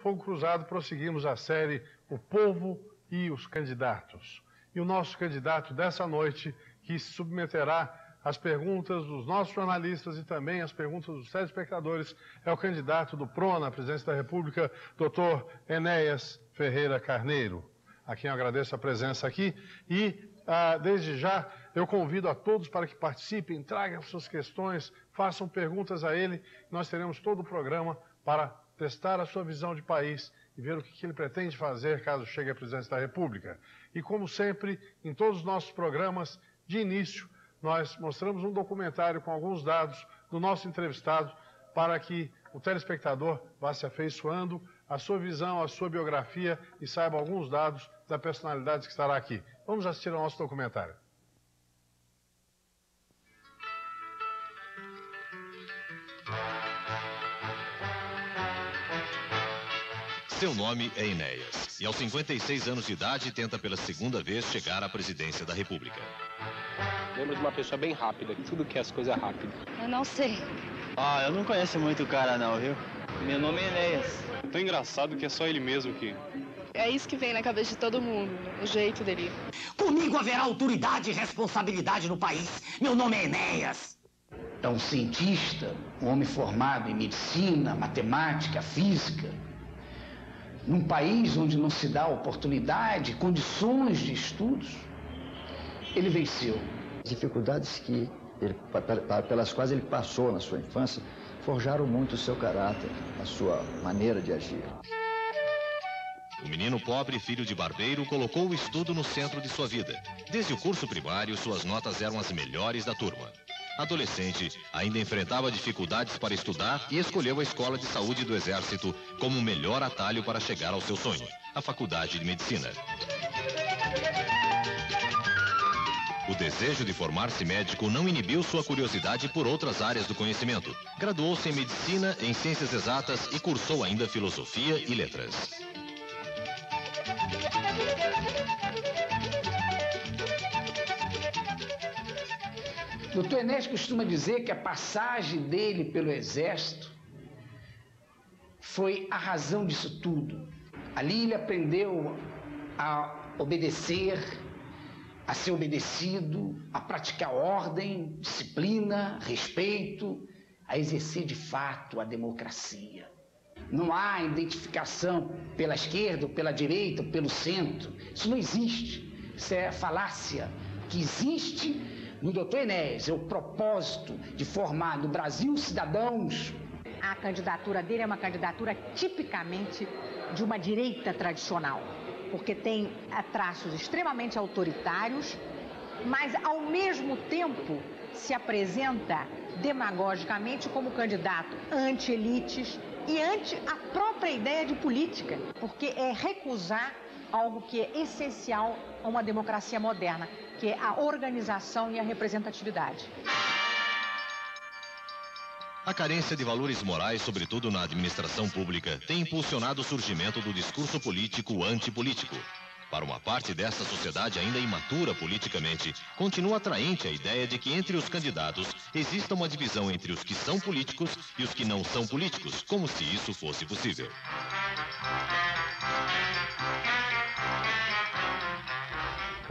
Fogo Cruzado, prosseguimos a série O Povo e os Candidatos. E o nosso candidato dessa noite, que se submeterá às perguntas dos nossos jornalistas e também às perguntas dos telespectadores, é o candidato do PRONA à presidência da República, Dr. Enéas Ferreira Carneiro, a quem eu agradeço a presença aqui. E, desde já, eu convido a todos para que participem, tragam suas questões, façam perguntas a ele. Nós teremos todo o programa para testar a sua visão de país e ver o que ele pretende fazer caso chegue à presidência da República. E, como sempre, em todos os nossos programas, de início, nós mostramos um documentário com alguns dados do nosso entrevistado para que o telespectador vá se afeiçoando à sua visão, à sua biografia e saiba alguns dados da personalidade que estará aqui. Vamos assistir ao nosso documentário. Seu nome é Enéas e aos 56 anos de idade tenta pela segunda vez chegar à presidência da República. Lembro de uma pessoa bem rápida, tudo que as coisas rápidas. Eu não sei. Eu não conheço muito o cara não, viu? Meu nome é Enéas. Tão engraçado que é só ele mesmo que... É isso que vem na cabeça de todo mundo, o jeito dele. Comigo haverá autoridade e responsabilidade no país. Meu nome é Enéas. É um cientista, um homem formado em medicina, matemática, física. Num país onde não se dá oportunidade, condições de estudos, ele venceu. As dificuldades pelas quais ele passou na sua infância forjaram muito o seu caráter, a sua maneira de agir. O menino pobre, filho de barbeiro, colocou o estudo no centro de sua vida. Desde o curso primário, suas notas eram as melhores da turma. Adolescente, ainda enfrentava dificuldades para estudar e escolheu a Escola de Saúde do Exército como o melhor atalho para chegar ao seu sonho, a Faculdade de Medicina. O desejo de formar-se médico não inibiu sua curiosidade por outras áreas do conhecimento. Graduou-se em Medicina, em Ciências Exatas e cursou ainda Filosofia e Letras. Dr. Enéas costuma dizer que a passagem dele pelo Exército foi a razão disso tudo. Ali ele aprendeu a obedecer, a ser obedecido, a praticar ordem, disciplina, respeito, a exercer de fato a democracia. Não há identificação pela esquerda, ou pela direita, ou pelo centro. Isso não existe. Isso é falácia. O que existe no Dr. Enéas é o propósito de formar no Brasil cidadãos. A candidatura dele é uma candidatura tipicamente de uma direita tradicional, porque tem traços extremamente autoritários, mas ao mesmo tempo se apresenta demagogicamente como candidato anti-elites e anti a própria ideia de política, porque é recusar algo que é essencial a uma democracia moderna, que é a organização e a representatividade. A carência de valores morais, sobretudo na administração pública, tem impulsionado o surgimento do discurso político antipolítico. Para uma parte dessa sociedade ainda imatura politicamente, continua atraente a ideia de que entre os candidatos exista uma divisão entre os que são políticos e os que não são políticos, como se isso fosse possível.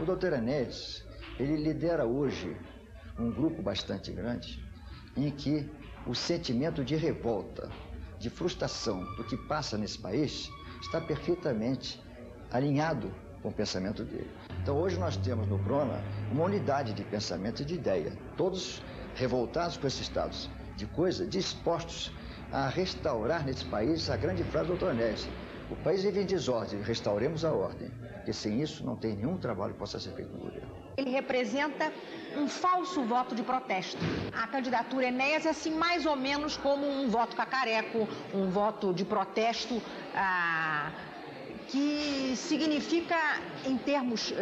O Dr. Enéas, ele lidera hoje um grupo bastante grande em que o sentimento de revolta, de frustração do que passa nesse país está perfeitamente alinhado com o pensamento dele. Então hoje nós temos no PRONA uma unidade de pensamento e de ideia, todos revoltados com esse estado de coisa, dispostos a restaurar nesse país a grande frase do Dr. Enéas: o país vive em desordem, restauremos a ordem, porque sem isso não tem nenhum trabalho que possa ser feito no governo. Ele representa um falso voto de protesto. A candidatura Enéas é assim mais ou menos como um voto cacareco, um voto de protesto que significa, em termos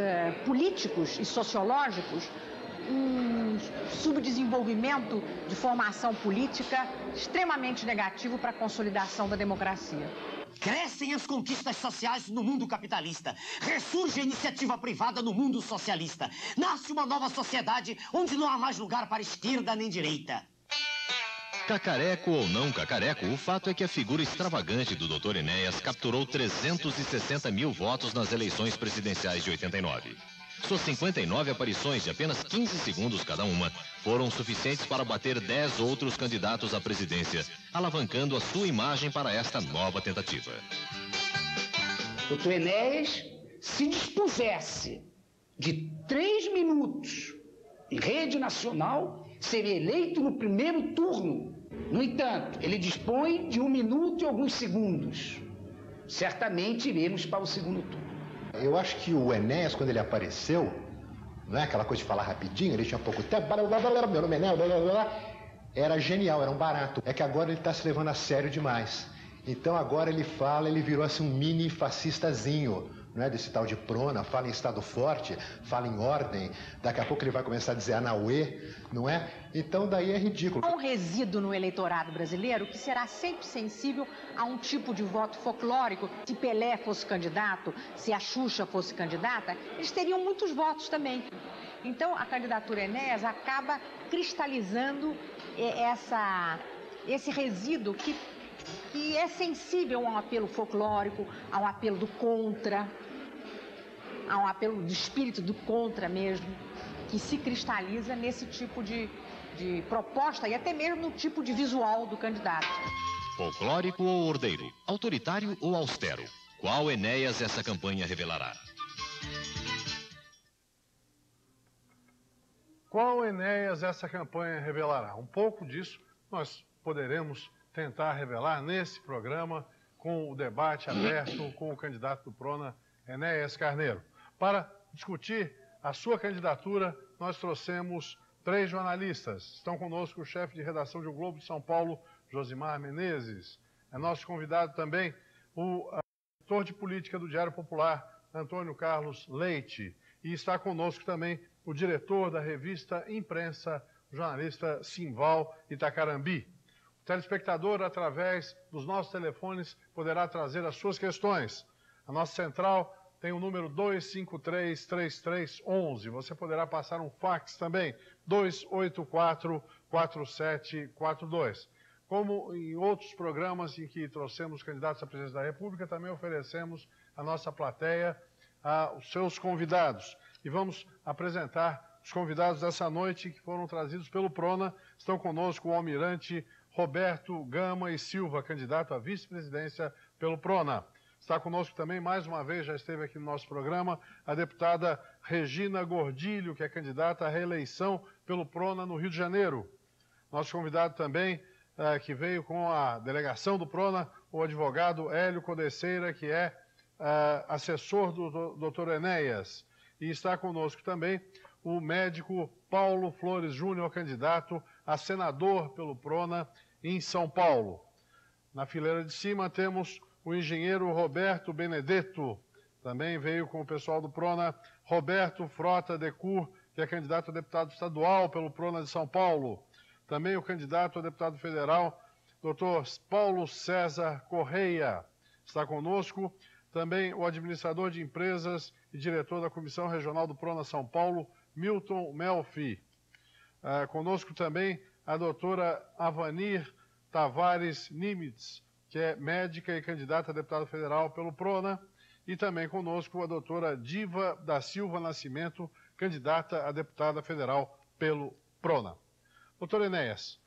políticos e sociológicos, um subdesenvolvimento de formação política extremamente negativo para a consolidação da democracia. Crescem as conquistas sociais no mundo capitalista. Ressurge a iniciativa privada no mundo socialista. Nasce uma nova sociedade onde não há mais lugar para esquerda nem direita. Cacareco ou não cacareco, o fato é que a figura extravagante do Dr. Enéas capturou 360 mil votos nas eleições presidenciais de 89. Suas 59 aparições de apenas 15 segundos cada uma foram suficientes para bater 10 outros candidatos à presidência, alavancando a sua imagem para esta nova tentativa. Dr. Enéas, se dispusesse de 3 minutos em rede nacional, seria eleito no primeiro turno. No entanto, ele dispõe de 1 minuto e alguns segundos. Certamente iremos para o segundo turno. Eu acho que o Enéas, quando ele apareceu, não é aquela coisa de falar rapidinho, ele tinha pouco tempo, meu nome é Enéas, era genial, era um barato. É que agora ele está se levando a sério demais. Então agora ele fala, ele virou assim um mini fascistazinho, não é? Desse tal de Prona, fala em Estado forte, fala em ordem, daqui a pouco ele vai começar a dizer Anauê, não é? Então daí é ridículo. Há um resíduo no eleitorado brasileiro que será sempre sensível a um tipo de voto folclórico. Se Pelé fosse candidato, se a Xuxa fosse candidata, eles teriam muitos votos também. Então a candidatura Enéas acaba cristalizando esse resíduo que é sensível a um apelo folclórico, a um apelo do contra, a um apelo do espírito do contra mesmo, que se cristaliza nesse tipo de proposta e até mesmo no tipo de visual do candidato. Folclórico ou ordeiro? Autoritário ou austero? Qual Enéas essa campanha revelará? Qual Enéas essa campanha revelará? Um pouco disso nós poderemos tentar revelar nesse programa com o debate aberto com o candidato do Prona, Enéas Carneiro. Para discutir a sua candidatura, nós trouxemos 3 jornalistas. Estão conosco o chefe de redação de O Globo de São Paulo, Josimar Menezes. É nosso convidado também o editor de política do Diário Popular, Antônio Carlos Leite. E está conosco também o diretor da revista Imprensa, o jornalista Simval Itacarambi. O telespectador, através dos nossos telefones, poderá trazer as suas questões. A nossa central tem o número 253-3311. Você poderá passar um fax também, 284-4742. Como em outros programas em que trouxemos candidatos à presidência da República, também oferecemos à nossa plateia os seus convidados. E vamos apresentar os convidados dessa noite que foram trazidos pelo Prona. Estão conosco o almirante Roberto Gama e Silva, candidato à vice-presidência pelo Prona. Está conosco também, mais uma vez, já esteve aqui no nosso programa, a deputada Regina Gordilho, que é candidata à reeleição pelo Prona no Rio de Janeiro. Nosso convidado também, que veio com a delegação do Prona, o advogado Hélio Codeceira, que é assessor do Dr. Enéas. E está conosco também o médico Paulo Flores Júnior, candidato a senador pelo Prona em São Paulo. Na fileira de cima temos o engenheiro Roberto Benedetto, também veio com o pessoal do Prona, Roberto Frota Decur, que é candidato a deputado estadual pelo Prona de São Paulo. Também o candidato a deputado federal, Dr. Paulo César Correia, está conosco. Também o administrador de empresas e diretor da Comissão Regional do Prona São Paulo, Milton Melfi. Conosco também a doutora Avanir Tavares Nimitz, que é médica e candidata a deputada federal pelo Prona. E também conosco a doutora Diva da Silva Nascimento, candidata a deputada federal pelo Prona. Doutor Enéas,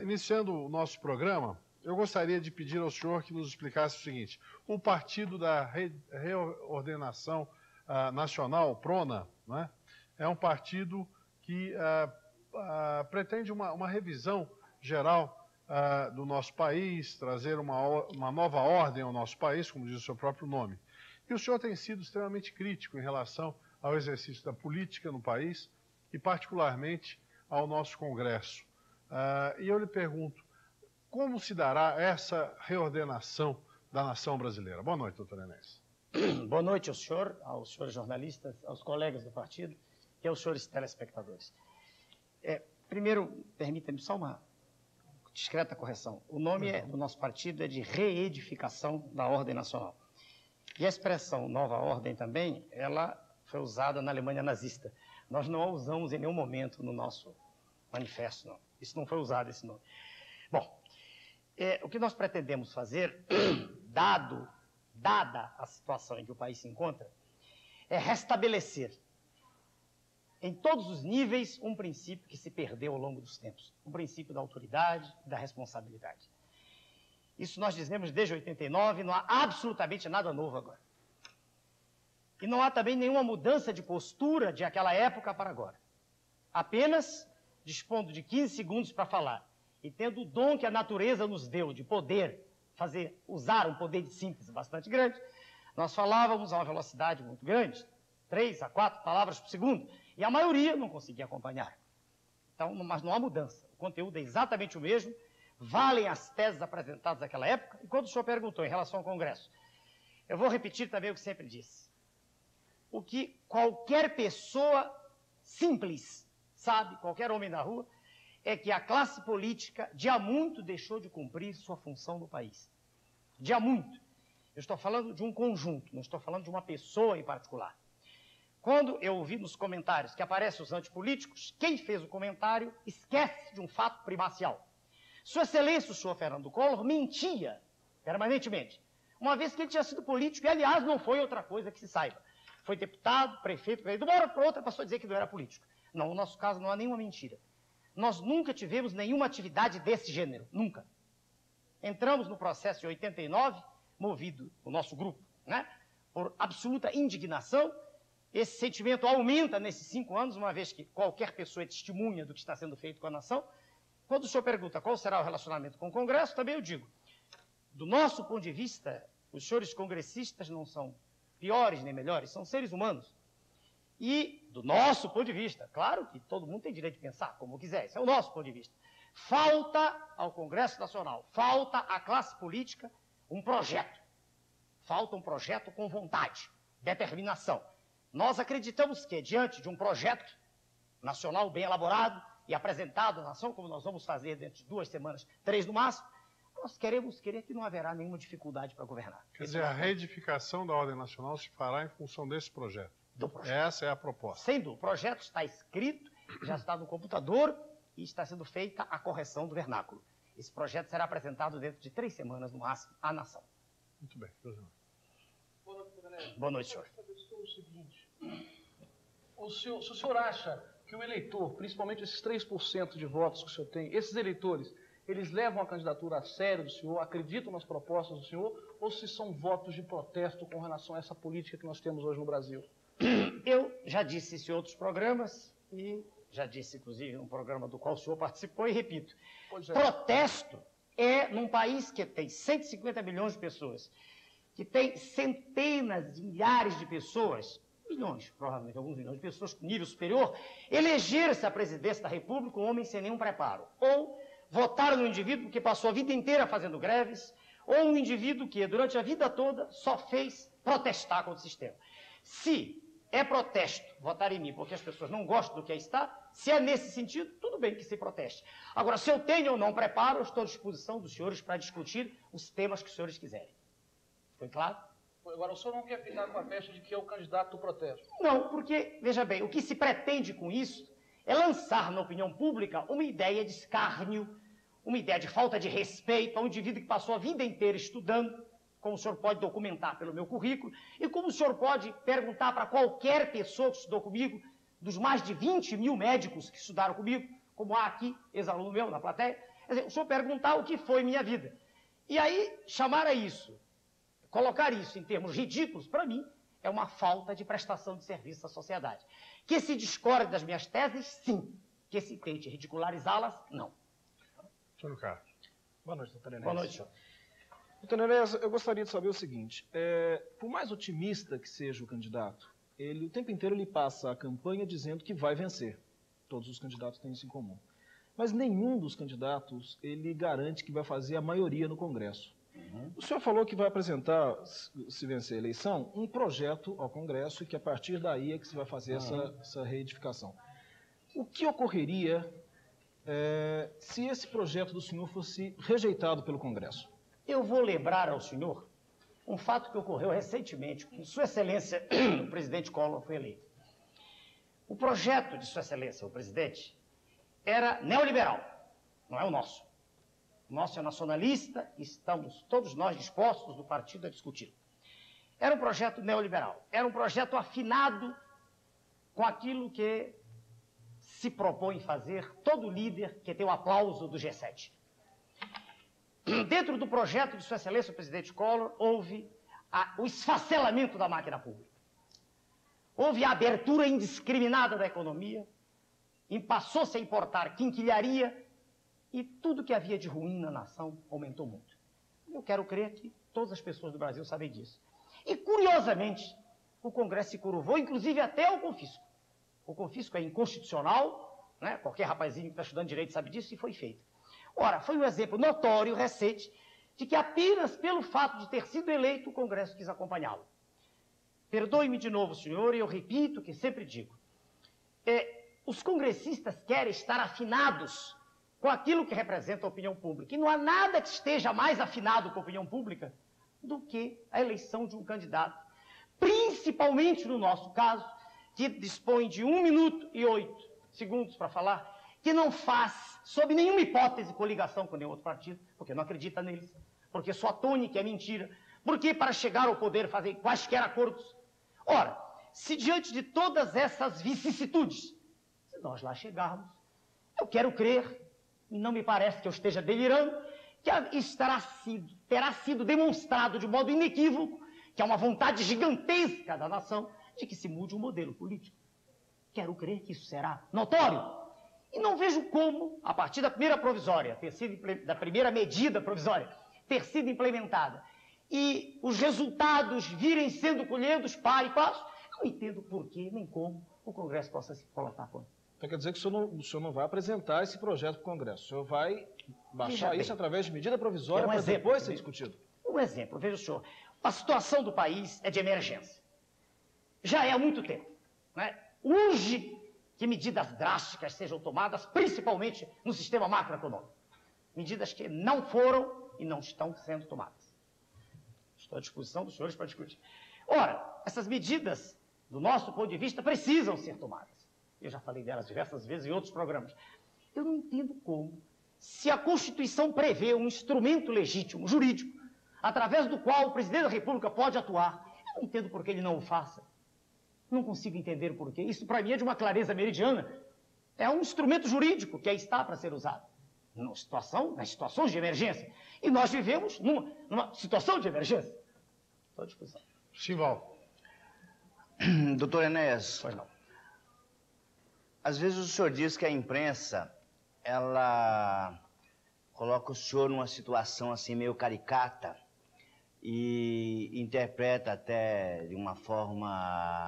iniciando o nosso programa, eu gostaria de pedir ao senhor que nos explicasse o seguinte: o Partido da Reordenação Nacional, Prona, né, é um partido que pretende uma revisão geral do nosso país, trazer uma nova ordem ao nosso país, como diz o seu próprio nome. E o senhor tem sido extremamente crítico em relação ao exercício da política no país e particularmente ao nosso Congresso. E eu lhe pergunto, como se dará essa reordenação da nação brasileira? Boa noite, doutor Enéas. Boa noite ao senhor, aos senhores jornalistas, aos colegas do partido e aos senhores telespectadores. Primeiro, permita-me só uma discreta correção. O nome do nosso partido é de Reedificação da Ordem Nacional. E a expressão Nova Ordem também, ela foi usada na Alemanha nazista. Nós não a usamos em nenhum momento no nosso manifesto, não. Isso não foi usado, esse nome. Bom, o que nós pretendemos fazer, dada a situação em que o país se encontra, é restabelecer em todos os níveis um princípio que se perdeu ao longo dos tempos, o princípio da autoridade e da responsabilidade. Isso nós dizemos desde 89, não há absolutamente nada novo agora. E não há também nenhuma mudança de postura de aquela época para agora. Apenas dispondo de 15 segundos para falar e tendo o dom que a natureza nos deu de poder usar um poder de síntese bastante grande, nós falávamos a uma velocidade muito grande, 3 a 4 palavras por segundo, e a maioria não conseguia acompanhar. Então, mas não há mudança. O conteúdo é exatamente o mesmo, valem as teses apresentadas naquela época, e quando o senhor perguntou em relação ao Congresso, eu vou repetir também o que sempre disse. O que qualquer pessoa simples sabe, qualquer homem da rua, é que a classe política, de há muito, deixou de cumprir sua função no país. De há muito. Eu estou falando de um conjunto, não estou falando de uma pessoa em particular. Quando eu ouvi nos comentários que aparecem os antipolíticos, quem fez o comentário esquece de um fato primacial. Sua Excelência, o senhor Fernando Collor, mentia permanentemente, uma vez que ele tinha sido político, e aliás não foi outra coisa que se saiba. Foi deputado, prefeito, de uma hora para outra passou a dizer que não era político. Não, no nosso caso não há nenhuma mentira. Nós nunca tivemos nenhuma atividade desse gênero, nunca. Entramos no processo de 89, movido, o nosso grupo, né, por absoluta indignação. Esse sentimento aumenta nesses 5 anos, uma vez que qualquer pessoa é testemunha do que está sendo feito com a nação. Quando o senhor pergunta qual será o relacionamento com o Congresso, também eu digo, do nosso ponto de vista, os senhores congressistas não são piores nem melhores, são seres humanos. E, do nosso ponto de vista, claro que todo mundo tem direito de pensar como quiser, esse é o nosso ponto de vista. Falta ao Congresso Nacional, falta à classe política um projeto. Falta um projeto com vontade, determinação. Nós acreditamos que, diante de um projeto nacional bem elaborado e apresentado à nação, como nós vamos fazer dentro de 2 semanas, 3 no máximo, nós queremos crer que não haverá nenhuma dificuldade para governar. Quer dizer, a reedificação da ordem nacional se fará em função desse projeto. Do projeto. Essa é a proposta. Sem dúvida. O projeto está escrito, já está no computador e está sendo feita a correção do vernáculo. Esse projeto será apresentado dentro de 3 semanas, no máximo, à nação. Muito bem. Boa noite, Daniel. Boa noite, senhor. O seguinte, se o senhor acha que o eleitor, principalmente esses 3% de votos que o senhor tem, esses eleitores, eles levam a candidatura a sério do senhor, acreditam nas propostas do senhor, ou se são votos de protesto com relação a essa política que nós temos hoje no Brasil? Eu já disse isso em outros programas e já disse, inclusive, num programa do qual o senhor participou e repito. Protesto é num país que tem 150 milhões de pessoas, que tem centenas de milhares de pessoas, milhões, provavelmente alguns milhões de pessoas com nível superior, eleger-se a presidência da República um homem sem nenhum preparo. Ou votar no indivíduo que passou a vida inteira fazendo greves, ou um indivíduo que durante a vida toda só fez protestar contra o sistema. Se é protesto votar em mim porque as pessoas não gostam do que aí está, se é nesse sentido, tudo bem que se proteste. Agora, se eu tenho ou não preparo, eu estou à disposição dos senhores para discutir os temas que os senhores quiserem. Foi claro? Agora, o senhor não quer ficar com a pecha de que é o candidato do protesto? Não, porque, veja bem, o que se pretende com isso é lançar na opinião pública uma ideia de escárnio, uma ideia de falta de respeito a um indivíduo que passou a vida inteira estudando, como o senhor pode documentar pelo meu currículo, e como o senhor pode perguntar para qualquer pessoa que estudou comigo, dos mais de 20 mil médicos que estudaram comigo, como há aqui, ex-aluno meu na plateia, quer dizer, o senhor perguntar o que foi minha vida. E aí, chamar a isso, colocar isso em termos ridículos, para mim, é uma falta de prestação de serviço à sociedade. Que se discorde das minhas teses, sim. Que se tente ridicularizá-las, não. Senhor Carlos. Boa noite, doutor Enéas. Boa noite, senhor. Doutor Enéas, eu gostaria de saber o seguinte, por mais otimista que seja o candidato, ele o tempo inteiro ele passa a campanha dizendo que vai vencer. Todos os candidatos têm isso em comum. Mas nenhum dos candidatos ele garante que vai fazer a maioria no Congresso. O senhor falou que vai apresentar, se vencer a eleição, um projeto ao Congresso e que a partir daí é que se vai fazer essa reedificação. O que ocorreria se esse projeto do senhor fosse rejeitado pelo Congresso? Eu vou lembrar ao senhor um fato que ocorreu recentemente, quando Sua Excelência, o presidente Collor, foi eleito. O projeto de Sua Excelência, o presidente, era neoliberal, não é o nosso. Nosso é nacionalista, estamos todos nós dispostos no partido a discutir. Era um projeto neoliberal, era um projeto afinado com aquilo que se propõe fazer todo líder que tem o aplauso do G7. Dentro do projeto de Sua Excelência o Presidente Collor, houve o esfacelamento da máquina pública. Houve a abertura indiscriminada da economia, passou-se a importar quinquilharia e tudo que havia de ruim na nação aumentou muito. Eu quero crer que todas as pessoas do Brasil sabem disso. E, curiosamente, o Congresso se curvou, inclusive até ao confisco. O confisco é inconstitucional, né? Qualquer rapazinho que está estudando direito sabe disso, e foi feito. Ora, foi um exemplo notório, recente, de que apenas pelo fato de ter sido eleito, o Congresso quis acompanhá-lo. Perdoe-me de novo, senhor, e eu repito o que sempre digo. Os congressistas querem estar afinados com aquilo que representa a opinião pública. E não há nada que esteja mais afinado com a opinião pública do que a eleição de um candidato, principalmente no nosso caso, que dispõe de 1 minuto e 8 segundos para falar, que não faz, sob nenhuma hipótese, coligação com nenhum outro partido, porque não acredita neles, porque sua tônica é mentira, porque para chegar ao poder fazer quaisquer acordos. Ora, se diante de todas essas vicissitudes, se nós lá chegarmos, eu quero crer, e não me parece que eu esteja delirando, que terá sido demonstrado de modo inequívoco que há uma vontade gigantesca da nação de que se mude o modelo político. Quero crer que isso será notório. E não vejo como, a partir da primeira provisória, da primeira medida provisória, ter sido implementada, e os resultados virem sendo colhidos par e passo, não entendo por que, nem como o Congresso possa se colocar contra. Então quer dizer que o senhor não vai apresentar esse projeto para o Congresso. O senhor vai baixar isso através de medida provisória para depois ser discutido. Um exemplo, veja o senhor. A situação do país é de emergência. Já é há muito tempo, né? Urge que medidas drásticas sejam tomadas, principalmente no sistema macroeconômico. Medidas que não foram e não estão sendo tomadas. Estou à disposição dos senhores para discutir. Ora, essas medidas, do nosso ponto de vista, precisam ser tomadas. Eu já falei delas diversas vezes em outros programas. Eu não entendo como, se a Constituição prevê um instrumento legítimo, jurídico, através do qual o presidente da República pode atuar, eu não entendo por que ele não o faça. Não consigo entender o porquê. Isso, para mim, é de uma clareza meridiana. É um instrumento jurídico que aí está para ser usado. Nas situações de emergência. E nós vivemos numa situação de emergência. Estou à disposição. Chival. Doutor Enéas. Pois não. Às vezes o senhor diz que a imprensa, ela coloca o senhor numa situação assim meio caricata e interpreta até de uma forma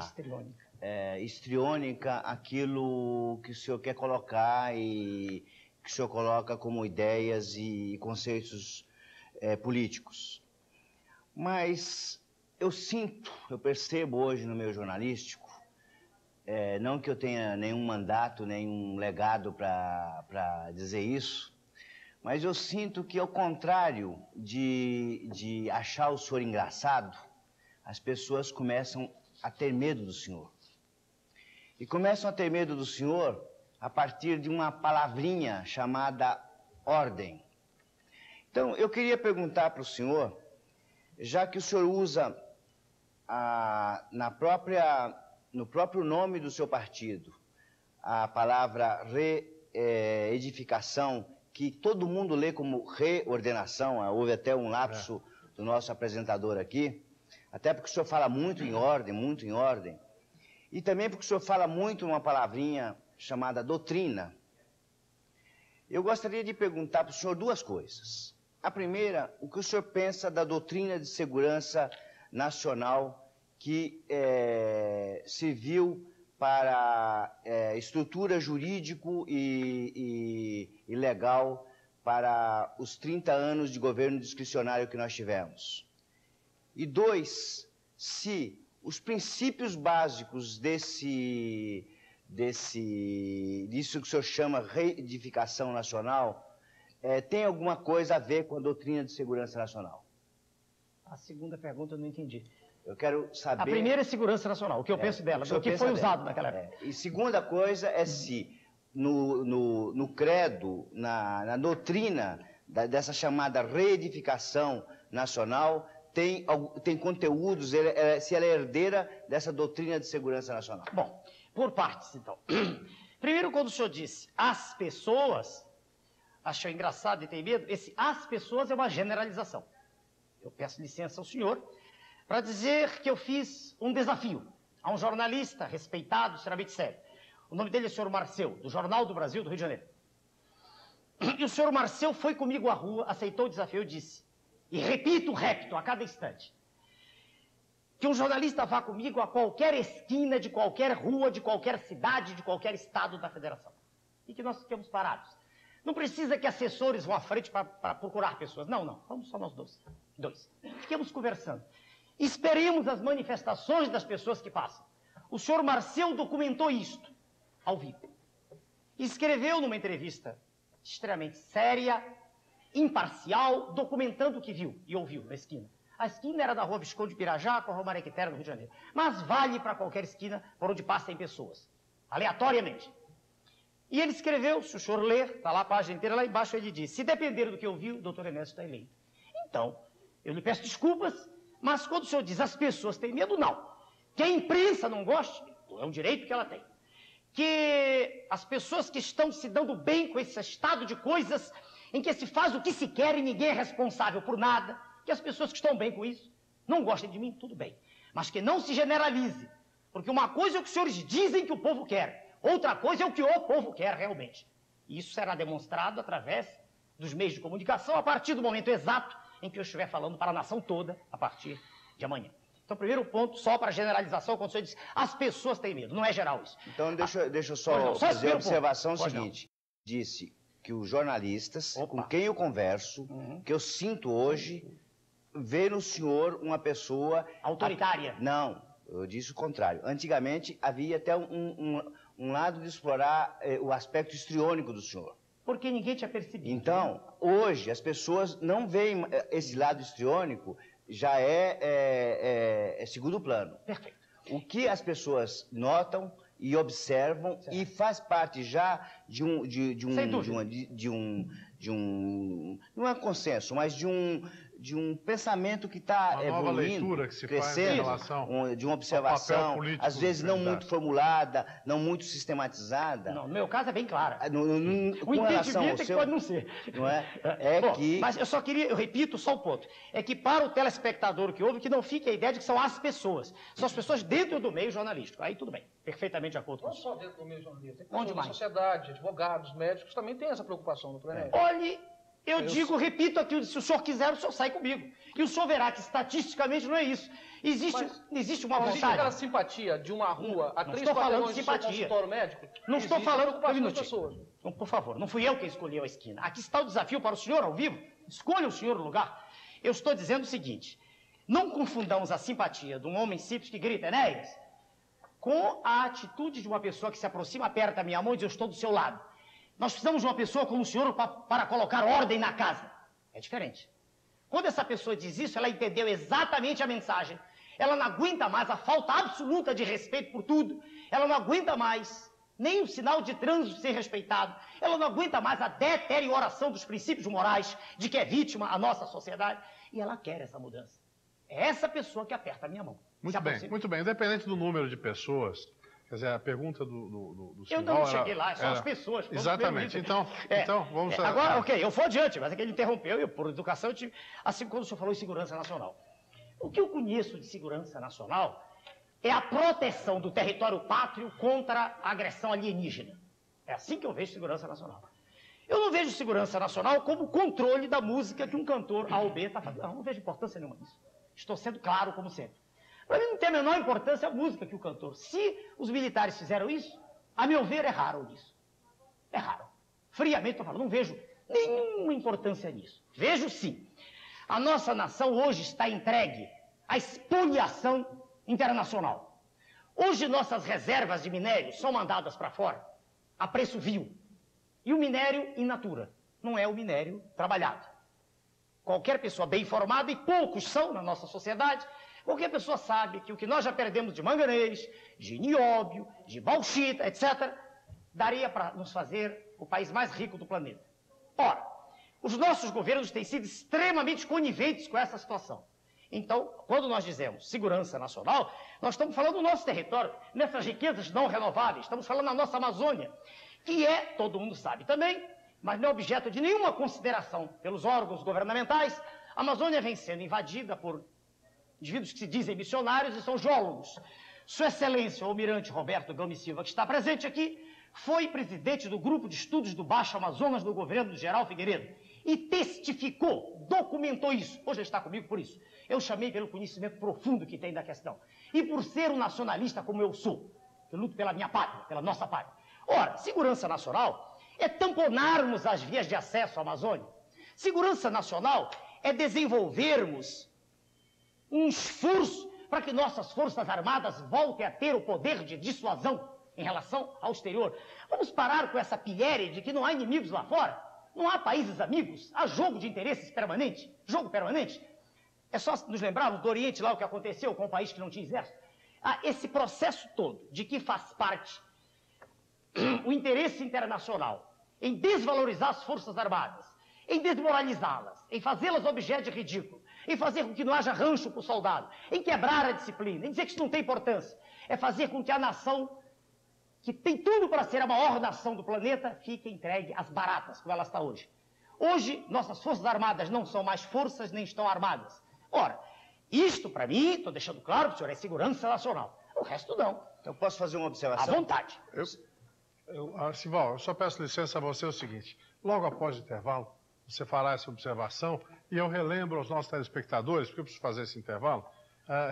histriônica aquilo que o senhor quer colocar e que o senhor coloca como ideias e conceitos políticos. Mas eu percebo hoje no meio jornalístico, não que eu tenha nenhum mandato, nenhum legado para dizer isso, mas eu sinto que, ao contrário de achar o senhor engraçado, as pessoas começam a ter medo do senhor. E começam a ter medo do senhor a partir de uma palavrinha chamada ordem. Então, eu queria perguntar para o senhor, já que o senhor usa no próprio nome do seu partido a palavra reedificação, que todo mundo lê como reordenação, houve até um lapso do nosso apresentador aqui, até porque o senhor fala muito em ordem, e também porque o senhor fala muito numa palavrinha chamada doutrina. Eu gostaria de perguntar para o senhor duas coisas. A primeira, o que o senhor pensa da doutrina de segurança nacional que serviu para estrutura jurídico e legal para os 30 anos de governo discricionário que nós tivemos. E dois, se os princípios básicos disso que o senhor chama reedificação nacional, tem alguma coisa a ver com a doutrina de segurança nacional? A segunda pergunta eu não entendi. Eu quero saber... A primeira é segurança nacional, o que eu penso dela, o que foi usado naquela época. E segunda coisa é se no credo, na doutrina dessa chamada reedificação nacional, tem conteúdos, se ela é herdeira dessa doutrina de segurança nacional? Bom, por partes, então. Primeiro, quando o senhor disse as pessoas, achou engraçado e tem medo, esse as pessoas é uma generalização. Eu peço licença ao senhor para dizer que eu fiz um desafio a um jornalista respeitado, extremamente sério. O nome dele é o senhor Marcel, do Jornal do Brasil, do Rio de Janeiro. E o senhor Marcel foi comigo à rua, aceitou o desafio e disse, e repito, a cada instante, que um jornalista vá comigo a qualquer esquina de qualquer rua, de qualquer cidade, de qualquer estado da federação. E que nós fiquemos parados. Não precisa que assessores vão à frente para procurar pessoas. Não, não. Vamos só nós dois. Fiquemos conversando. Esperemos as manifestações das pessoas que passam. O senhor Marcel documentou isto, ao vivo. Escreveu numa entrevista extremamente séria, imparcial, documentando o que viu e ouviu na esquina. A esquina era da Rua Visconde de Pirajá com a Rua Mariquitera, no Rio de Janeiro. Mas vale para qualquer esquina por onde passem pessoas, aleatoriamente. E ele escreveu, se o senhor ler, está lá a página inteira, lá embaixo ele diz, se depender do que ouviu, o doutor Ernesto está eleito. Então, eu lhe peço desculpas, mas quando o senhor diz as pessoas têm medo, não. Que a imprensa não goste, é um direito que ela tem. Que as pessoas que estão se dando bem com esse estado de coisas em que se faz o que se quer e ninguém é responsável por nada, que as pessoas que estão bem com isso não gostem de mim, tudo bem. Mas que não se generalize, porque uma coisa é o que os senhores dizem que o povo quer, outra coisa é o que o povo quer realmente. E isso será demonstrado através dos meios de comunicação a partir do momento exato em que eu estiver falando para a nação toda a partir de amanhã. Então, primeiro ponto, só para generalização, quando o senhor diz as pessoas têm medo, não é geral isso. Então, deixa eu só fazer a observação seguinte. Disse que os jornalistas, com quem eu converso, que eu sinto hoje, vê no senhor uma pessoa... autoritária. Não, eu disse o contrário. Antigamente, havia até um lado de explorar o aspecto histriônico do senhor. Porque ninguém tinha percebido. Então, hoje, as pessoas não veem esse lado histriônico, já é segundo plano. Perfeito. O que as pessoas notam e observam e faz parte já não é consenso, mas de um pensamento que está evoluindo, que crescendo, de uma observação, às vezes não muito formulada, não muito sistematizada. Não, no meu caso é bem clara. Com relação ao é que pode não ser. Não é? Bom, mas eu repito só o ponto, é que para o telespectador que ouve, que não fique a ideia de que são as pessoas, são as pessoas dentro do meio jornalístico. Aí tudo bem, perfeitamente de acordo com isso. Não só dentro do meio jornalístico, tem pessoas da sociedade, advogados, médicos, também têm essa preocupação, doutor Ernesto. Olhe, repito aqui, se o senhor quiser, o senhor sai comigo. E o senhor verá que estatisticamente não é isso. Existe uma vontade. Existe aquela simpatia de uma rua a 3 quarteirões do seu consultório médico? Não estou falando com as pessoas. Não, por favor, não fui eu quem escolheu a esquina. Aqui está o desafio para o senhor ao vivo. Escolha o senhor o lugar. Eu estou dizendo o seguinte, não confundamos a simpatia de um homem simples que grita, Enéas, com a atitude de uma pessoa que se aproxima, aperta a minha mão e diz, eu estou do seu lado. Nós precisamos de uma pessoa como o senhor para colocar ordem na casa. É diferente. Quando essa pessoa diz isso, ela entendeu exatamente a mensagem. Ela não aguenta mais a falta absoluta de respeito por tudo. Ela não aguenta mais nem o sinal de trânsito ser respeitado. Ela não aguenta mais a deterioração dos princípios morais de que é vítima a nossa sociedade. E ela quer essa mudança. É essa pessoa que aperta a minha mão. Muito bem. Independente do número de pessoas... Quer dizer, a pergunta do senhor... Eu não cheguei lá, são as pessoas. Exatamente. Então, vamos... Agora, ok, eu vou adiante, mas é que ele interrompeu e, por educação, assim como o senhor falou em segurança nacional. O que eu conheço de segurança nacional é a proteção do território pátrio contra a agressão alienígena. É assim que eu vejo segurança nacional. Eu não vejo segurança nacional como controle da música que um cantor A ou B está fazendo. Não vejo importância nenhuma nisso. Estou sendo claro, como sempre. Para mim não tem a menor importância a música que o cantor. Se os militares fizeram isso, a meu ver, erraram nisso. Erraram. Friamente estou falando, não vejo nenhuma importância nisso. Vejo sim. A nossa nação hoje está entregue à espoliação internacional. Hoje nossas reservas de minério são mandadas para fora a preço vil. E o minério in natura, não é o minério trabalhado. Qualquer pessoa bem informada, e poucos são na nossa sociedade, qualquer pessoa sabe que o que nós já perdemos de manganês, de nióbio, de bauxita, etc., daria para nos fazer o país mais rico do planeta. Ora, Os nossos governos têm sido extremamente coniventes com essa situação. Então, quando nós dizemos segurança nacional, nós estamos falando do nosso território, nessas riquezas não renováveis, estamos falando da nossa Amazônia, que todo mundo sabe também, mas não é objeto de nenhuma consideração pelos órgãos governamentais. A Amazônia vem sendo invadida por indivíduos que se dizem missionários e são geólogos. Sua Excelência, o Almirante Roberto Gomes Silva, que está presente aqui, foi presidente do Grupo de Estudos do Baixo Amazonas do governo do General Figueiredo e testificou, documentou isso. Hoje ele está comigo por isso. Eu chamei pelo conhecimento profundo que tem da questão. E por ser um nacionalista como eu sou, eu luto pela minha pátria, pela nossa pátria. Ora, segurança nacional é tamponarmos as vias de acesso à Amazônia. Segurança nacional é desenvolvermos um esforço para que nossas forças armadas voltem a ter o poder de dissuasão em relação ao exterior. Vamos parar com essa pilhéria de que não há inimigos lá fora, não há países amigos, há jogo de interesses permanente, jogo permanente. É só nos lembrarmos do Oriente lá o que aconteceu com um país que não tinha exército. Esse processo todo de que faz parte o interesse internacional em desvalorizar as forças armadas, em desmoralizá-las, em fazê-las objeto de ridículo, em fazer com que não haja rancho para o soldado, em quebrar a disciplina, em dizer que isso não tem importância, é fazer com que a nação, que tem tudo para ser a maior nação do planeta, fique entregue às baratas, como ela está hoje. Hoje, nossas forças armadas não são mais forças, nem estão armadas. Ora, isto, para mim, estou deixando claro para o senhor, é segurança nacional. O resto, não. Eu posso fazer uma observação? À vontade. Simval, eu só peço licença a você o seguinte. Logo após o intervalo, você fará essa observação e eu relembro aos nossos telespectadores, porque eu preciso fazer esse intervalo,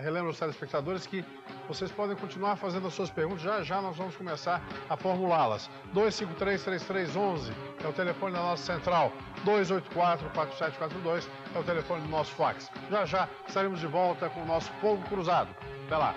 relembro aos telespectadores que vocês podem continuar fazendo as suas perguntas, já nós vamos começar a formulá-las. 253-3311 é o telefone da nossa central, 284-4742 é o telefone do nosso fax. Já estaremos de volta com o nosso Povo Cruzado. Até lá.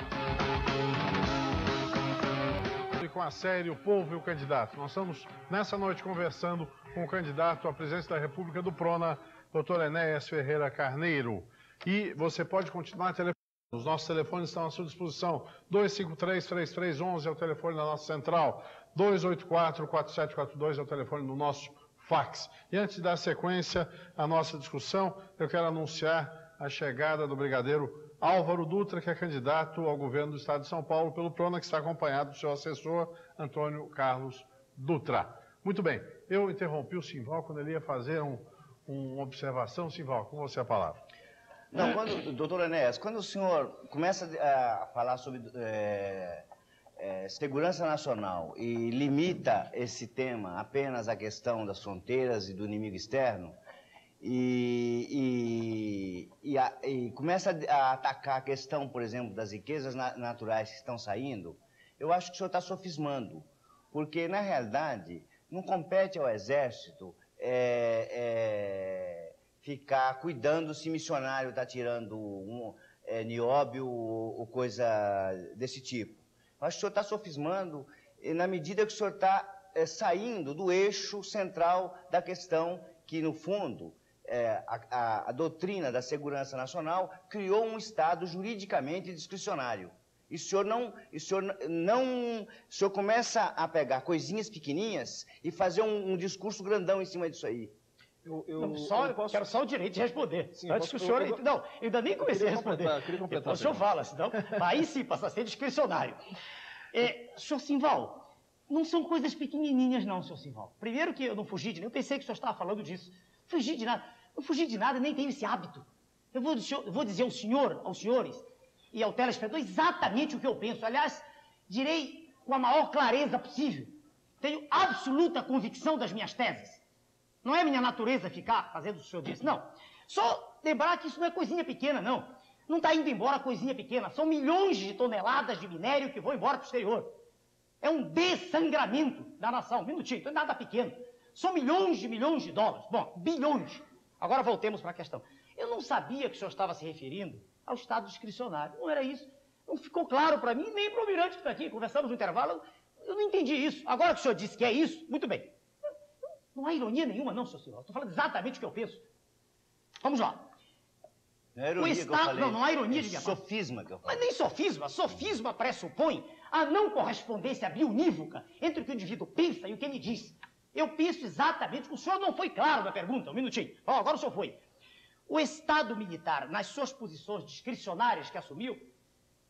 E com a série O Povo e o Candidato. Nós estamos nessa noite conversando com o candidato à presidência da República do PRONA, Dr. Enéas Ferreira Carneiro. E você pode continuar telefonando. Os nossos telefones estão à sua disposição. 253-3311 é o telefone da nossa central. 284-4742 é o telefone do nosso fax. E antes de dar sequência à nossa discussão, eu quero anunciar a chegada do brigadeiro Álvaro Dutra, que é candidato ao governo do Estado de São Paulo pelo PRONA, que está acompanhado do seu assessor, Antônio Carlos Dutra. Muito bem, eu interrompi o Simval quando ele ia fazer uma observação. Simval, com você a palavra. Não, doutor Enéas, quando o senhor começa a falar sobre segurança nacional e limita esse tema apenas à questão das fronteiras e do inimigo externo, e começa a atacar a questão, por exemplo, das riquezas naturais que estão saindo, eu acho que o senhor está sofismando, porque, na realidade, não compete ao Exército ficar cuidando se missionário está tirando nióbio ou coisa desse tipo. Eu acho que o senhor está sofismando na medida que o senhor está saindo do eixo central da questão que, no fundo, a doutrina da segurança nacional criou um Estado juridicamente discricionário. E o senhor começa a pegar coisinhas pequenininhas e fazer um discurso grandão em cima disso aí. Quero só o direito de responder. Sim, antes que o senhor... Não, eu ainda nem comecei a responder. O senhor fala, senão... Aí sim passa a ser discricionário. Senhor Simval, não são coisas pequenininhas não, senhor Simval. Primeiro que eu não fugi de nem, eu pensei que o senhor estava falando disso. Fugi de nada. Não fugi de nada, nem tenho esse hábito. Eu vou dizer ao senhor, aos senhores e ao telespectador exatamente o que eu penso. Aliás, direi com a maior clareza possível. Tenho absoluta convicção das minhas teses. Não é minha natureza ficar fazendo o que o senhor disse, não. Só lembrar que isso não é coisinha pequena, não. Não está indo embora coisinha pequena. São milhões de toneladas de minério que vão embora para o exterior. É um dessangramento da nação. Um minutinho, não é nada pequeno. São milhões de dólares. Bom, bilhões. Agora voltemos para a questão. Eu não sabia que o senhor estava se referindo ao Estado discricionário. Não era isso. Não ficou claro para mim, nem para o almirante que está aqui. Conversamos no intervalo, eu não entendi isso. Agora que o senhor disse que é isso, muito bem. Não há ironia nenhuma, não, senhor Silva. Estou falando exatamente o que eu penso. Vamos lá. Não é ironia que eu falei. Não há ironia de sofisma que eu falei. Mas nem sofisma. Sofisma pressupõe a não correspondência bionívoca entre o que o indivíduo pensa e o que ele diz. Eu penso exatamente que o senhor não foi claro na pergunta. Um minutinho. Ó, agora o senhor foi. O Estado militar, nas suas posições discricionárias que assumiu,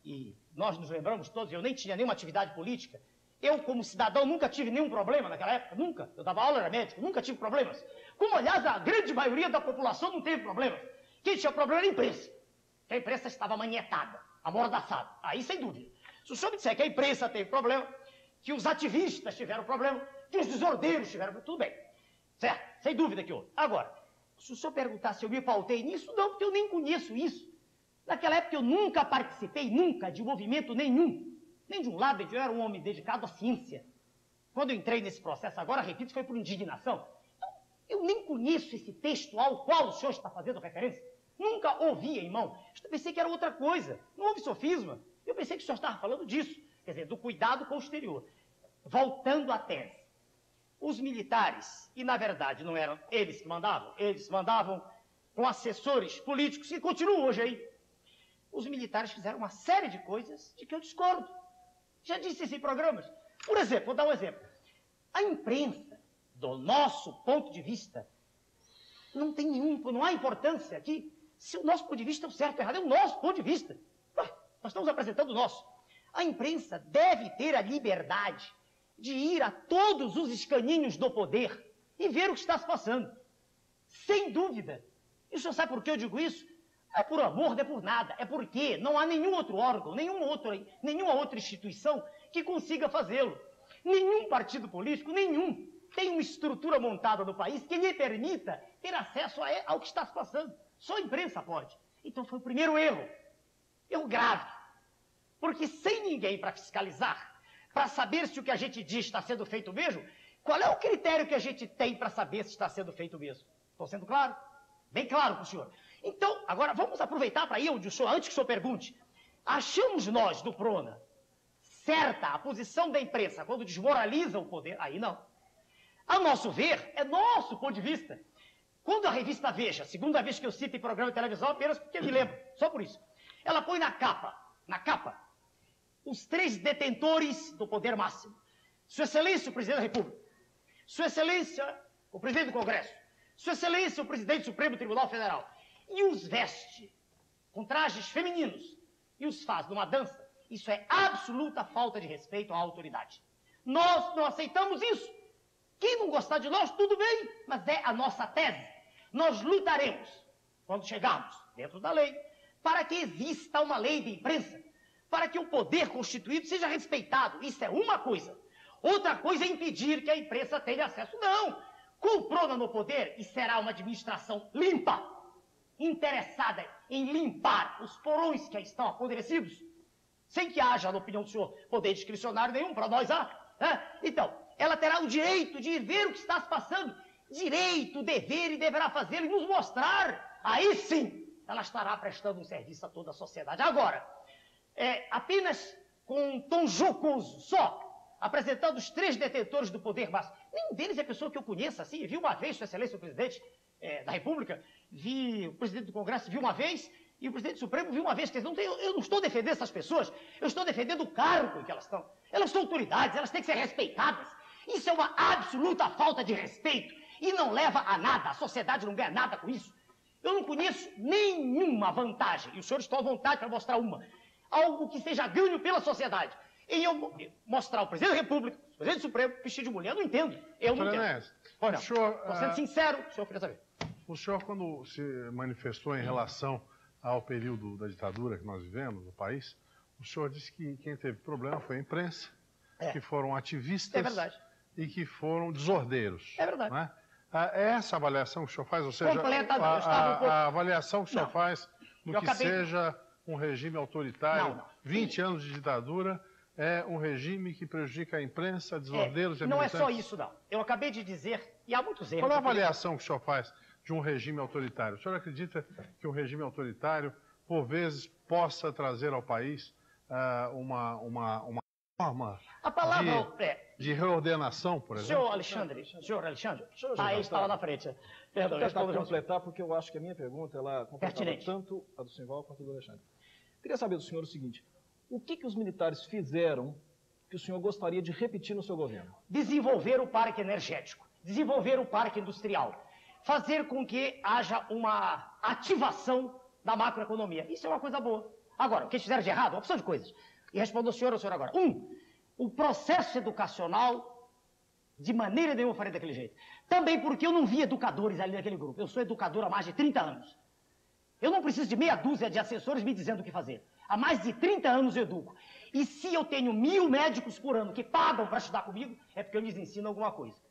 e nós nos lembramos todos, eu nem tinha nenhuma atividade política, eu, como cidadão, nunca tive nenhum problema naquela época, nunca. Eu dava aula, era médico, nunca tive problemas. Como, aliás, a grande maioria da população não teve problemas. Quem tinha problema era a imprensa. Que a imprensa estava amanhetada, amordaçada. Aí, sem dúvida. Se o senhor me disser que a imprensa teve problema, que os ativistas tiveram problema, que os desordeiros tiveram problema, tudo bem. Certo? Sem dúvida que houve. Agora, se o senhor perguntar se eu me pautei nisso, não, porque eu nem conheço isso. Naquela época eu nunca participei, nunca, de movimento nenhum. Nem de um lado, nem de outro. Eu era um homem dedicado à ciência. Quando eu entrei nesse processo agora, repito, foi por indignação. Então, eu nem conheço esse texto ao qual o senhor está fazendo referência. Nunca ouvi em mão. Eu pensei que era outra coisa. Não houve sofisma. Eu pensei que o senhor estava falando disso. Quer dizer, do cuidado com o exterior. Voltando à tese. Os militares, e na verdade não eram eles que mandavam com assessores políticos que continuam hoje aí. Os militares fizeram uma série de coisas de que eu discordo. Já disse isso em programas. Por exemplo, vou dar um exemplo. A imprensa, do nosso ponto de vista, não há importância aqui se o nosso ponto de vista é o certo ou errado. É o nosso ponto de vista. Nós estamos apresentando o nosso. A imprensa deve ter a liberdade de ir a todos os escaninhos do poder e ver o que está se passando. Sem dúvida. E o senhor sabe por que eu digo isso? Não é por amor, não é por nada. É porque não há nenhum outro órgão, nenhuma outra instituição que consiga fazê-lo. Nenhum partido político, nenhum, tem uma estrutura montada no país que lhe permita ter acesso ao que está se passando. Só a imprensa pode. Então foi o primeiro erro. Erro grave. Porque sem ninguém para fiscalizar, para saber se o que a gente diz está sendo feito mesmo, qual é o critério que a gente tem para saber se está sendo feito mesmo? Estou sendo claro? Bem claro para o senhor. Então, agora vamos aproveitar para ir onde o senhor, antes que o senhor pergunte. Achamos nós, do Prona, certa a posição da imprensa quando desmoraliza o poder? Aí não. A nosso ver, é nosso ponto de vista. Quando a revista Veja, segunda vez que eu cito em programa de televisão, apenas porque me lembro, só por isso, ela põe na capa, os 3 detentores do poder máximo. Sua Excelência, o Presidente da República. Sua Excelência, o Presidente do Congresso. Sua Excelência, o Presidente do Supremo Tribunal Federal. E os veste com trajes femininos e os faz numa dança. Isso é absoluta falta de respeito à autoridade. Nós não aceitamos isso. Quem não gostar de nós, tudo bem, mas é a nossa tese. Nós lutaremos, quando chegarmos dentro da lei, para que exista uma lei de imprensa, para que o poder constituído seja respeitado. Isso é uma coisa. Outra coisa é impedir que a imprensa tenha acesso. Não! Com o Prona no poder, e será uma administração limpa, interessada em limpar os porões que aí estão apodrecidos, sem que haja, na opinião do senhor, poder discricionário nenhum, para nós há. Né? Então, ela terá o direito de ir ver o que está se passando. Direito, dever, e deverá fazê-lo e nos mostrar. Aí sim, ela estará prestando um serviço a toda a sociedade. Agora, apenas com um tom jocoso, só, apresentando os 3 detentores do poder máximo. Nenhum deles é pessoa que eu conheça, assim. Vi uma vez, Sua Excelência, o Presidente da República, vi o Presidente do Congresso, vi uma vez, e o Presidente do Supremo viu uma vez. Quer dizer, eu não estou defendendo essas pessoas, eu estou defendendo o cargo em que elas estão. Elas são autoridades, elas têm que ser respeitadas. Isso é uma absoluta falta de respeito e não leva a nada, a sociedade não ganha nada com isso. Eu não conheço nenhuma vantagem, e os senhores estão à vontade para mostrar uma, algo que seja ganho pela sociedade. E eu mostrar o Presidente da República, o Presidente do Supremo, vestido de mulher, eu não entendo. Eu não entendo. Estou sendo sincero, o senhor queria saber. O senhor, quando se manifestou em relação ao período da ditadura que nós vivemos no país, o senhor disse que quem teve problema foi a imprensa, que foram ativistas e que foram desordeiros. É verdade. Né? É essa avaliação que o senhor faz? Ou seja, a avaliação que o senhor faz no que seja um regime autoritário, 20 anos de ditadura, é um regime que prejudica a imprensa, desordeiros e não militantes? é só isso, não. Eu acabei de dizer, e há muitos erros. Qual é a avaliação que o senhor faz de um regime autoritário? O senhor acredita que um regime autoritário, por vezes, possa trazer ao país uma forma de reordenação, por exemplo? Senhor Alexandre, aí estava na frente. Perdão, eu vou completar porque eu acho que a minha pergunta ela completava tanto a do Simval quanto a do Alexandre. Queria saber do senhor o seguinte: o que os militares fizeram que o senhor gostaria de repetir no seu governo? Desenvolver o parque energético. desenvolver o parque industrial, fazer com que haja uma ativação da macroeconomia. Isso é uma coisa boa. Agora, o que eles fizeram de errado? Uma opção de coisas. E respondo ao senhor agora. O processo educacional, de maneira nenhuma, eu farei daquele jeito. Também porque eu não vi educadores ali naquele grupo. Eu sou educador há mais de 30 anos. Eu não preciso de meia dúzia de assessores me dizendo o que fazer. Há mais de 30 anos eu educo. E se eu tenho 1000 médicos por ano que pagam para estudar comigo, é porque eu lhes ensino alguma coisa.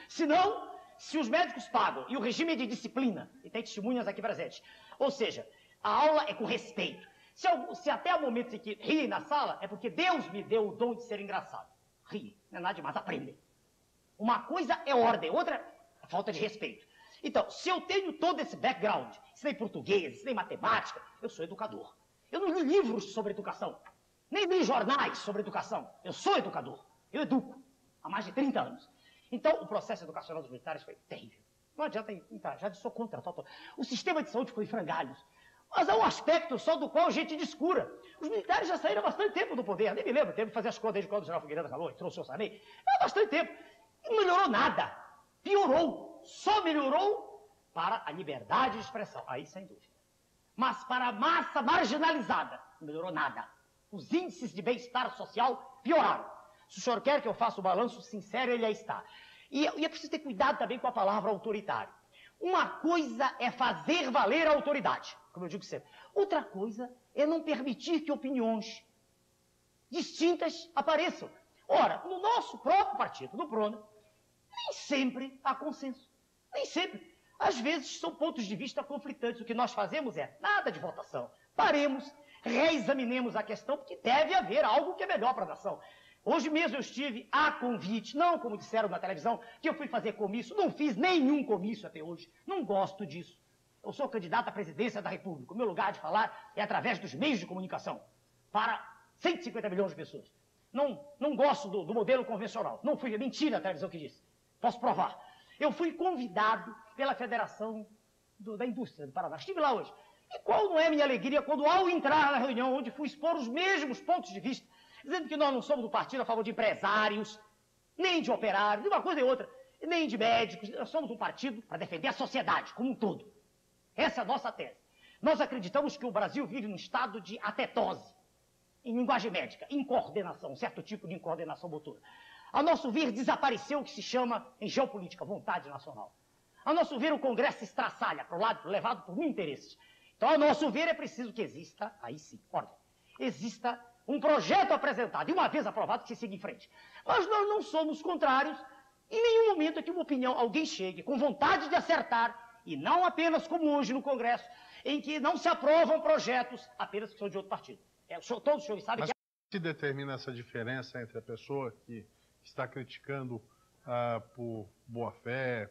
Se não, se os médicos pagam e o regime é de disciplina, e tem testemunhas aqui presentes, ou seja, a aula é com respeito. Se até o momento em que riem na sala, é porque Deus me deu o dom de ser engraçado. Riem, não é nada demais, aprendem. Uma coisa é ordem, outra é falta de respeito. Então, se eu tenho todo esse background, ensinei português, ensinei matemática, eu sou educador. Eu não li livros sobre educação, nem li jornais sobre educação. Eu sou educador, eu educo há mais de 30 anos. Então, o processo educacional dos militares foi terrível. Não adianta entrar, já sou contra. O sistema de saúde ficou em frangalhos. Mas há um aspecto só do qual a gente descura. Os militares já saíram há bastante tempo do poder. Nem me lembro, teve que fazer as contas desde quando o general Figueiredo acabou, trouxe o Sarney. Há bastante tempo. Não melhorou nada. Piorou. Só melhorou para a liberdade de expressão. Aí, sem dúvida. Mas para a massa marginalizada, não melhorou nada. Os índices de bem-estar social pioraram. Se o senhor quer que eu faça o balanço sincero, ele aí está. E é preciso ter cuidado também com a palavra autoritário. Uma coisa é fazer valer a autoridade, como eu digo sempre. Outra coisa é não permitir que opiniões distintas apareçam. Ora, no nosso próprio partido, no PRONA, nem sempre há consenso. Nem sempre. Às vezes são pontos de vista conflitantes. O que nós fazemos é nada de votação. Paremos, reexaminemos a questão, porque deve haver algo que é melhor para a nação. Hoje mesmo eu estive a convite, não como disseram na televisão, que eu fui fazer comício. Não fiz nenhum comício até hoje. Não gosto disso. Eu sou candidato à presidência da República. O meu lugar de falar é através dos meios de comunicação para 150 milhões de pessoas. Não gosto do modelo convencional. Não fui, é mentira a televisão que disse. Posso provar. Eu fui convidado pela Federação da Indústria do Paraná. Estive lá hoje. E qual não é minha alegria quando, ao entrar na reunião, onde fui expor os mesmos pontos de vista, dizendo que nós não somos do partido a favor de empresários, nem de operários, de uma coisa e outra, nem de médicos. Nós somos um partido para defender a sociedade como um todo. Essa é a nossa tese. Nós acreditamos que o Brasil vive num estado de atetose, em linguagem médica, incoordenação, um certo tipo de incoordenação motora. A nosso ver, desapareceu o que se chama, em geopolítica, vontade nacional. A nosso ver, o Congresso se estraçalha para o lado, levado por mil interesses. Então, a nosso ver, é preciso que exista, aí sim, ordem, exista um projeto apresentado, e uma vez aprovado, que se siga em frente. Mas nós não somos contrários, em nenhum momento é que uma opinião, alguém chegue com vontade de acertar, e não apenas como hoje no Congresso, em que não se aprovam projetos apenas que são de outro partido. Todos os senhores sabem Mas que determina essa diferença entre a pessoa que está criticando por boa-fé,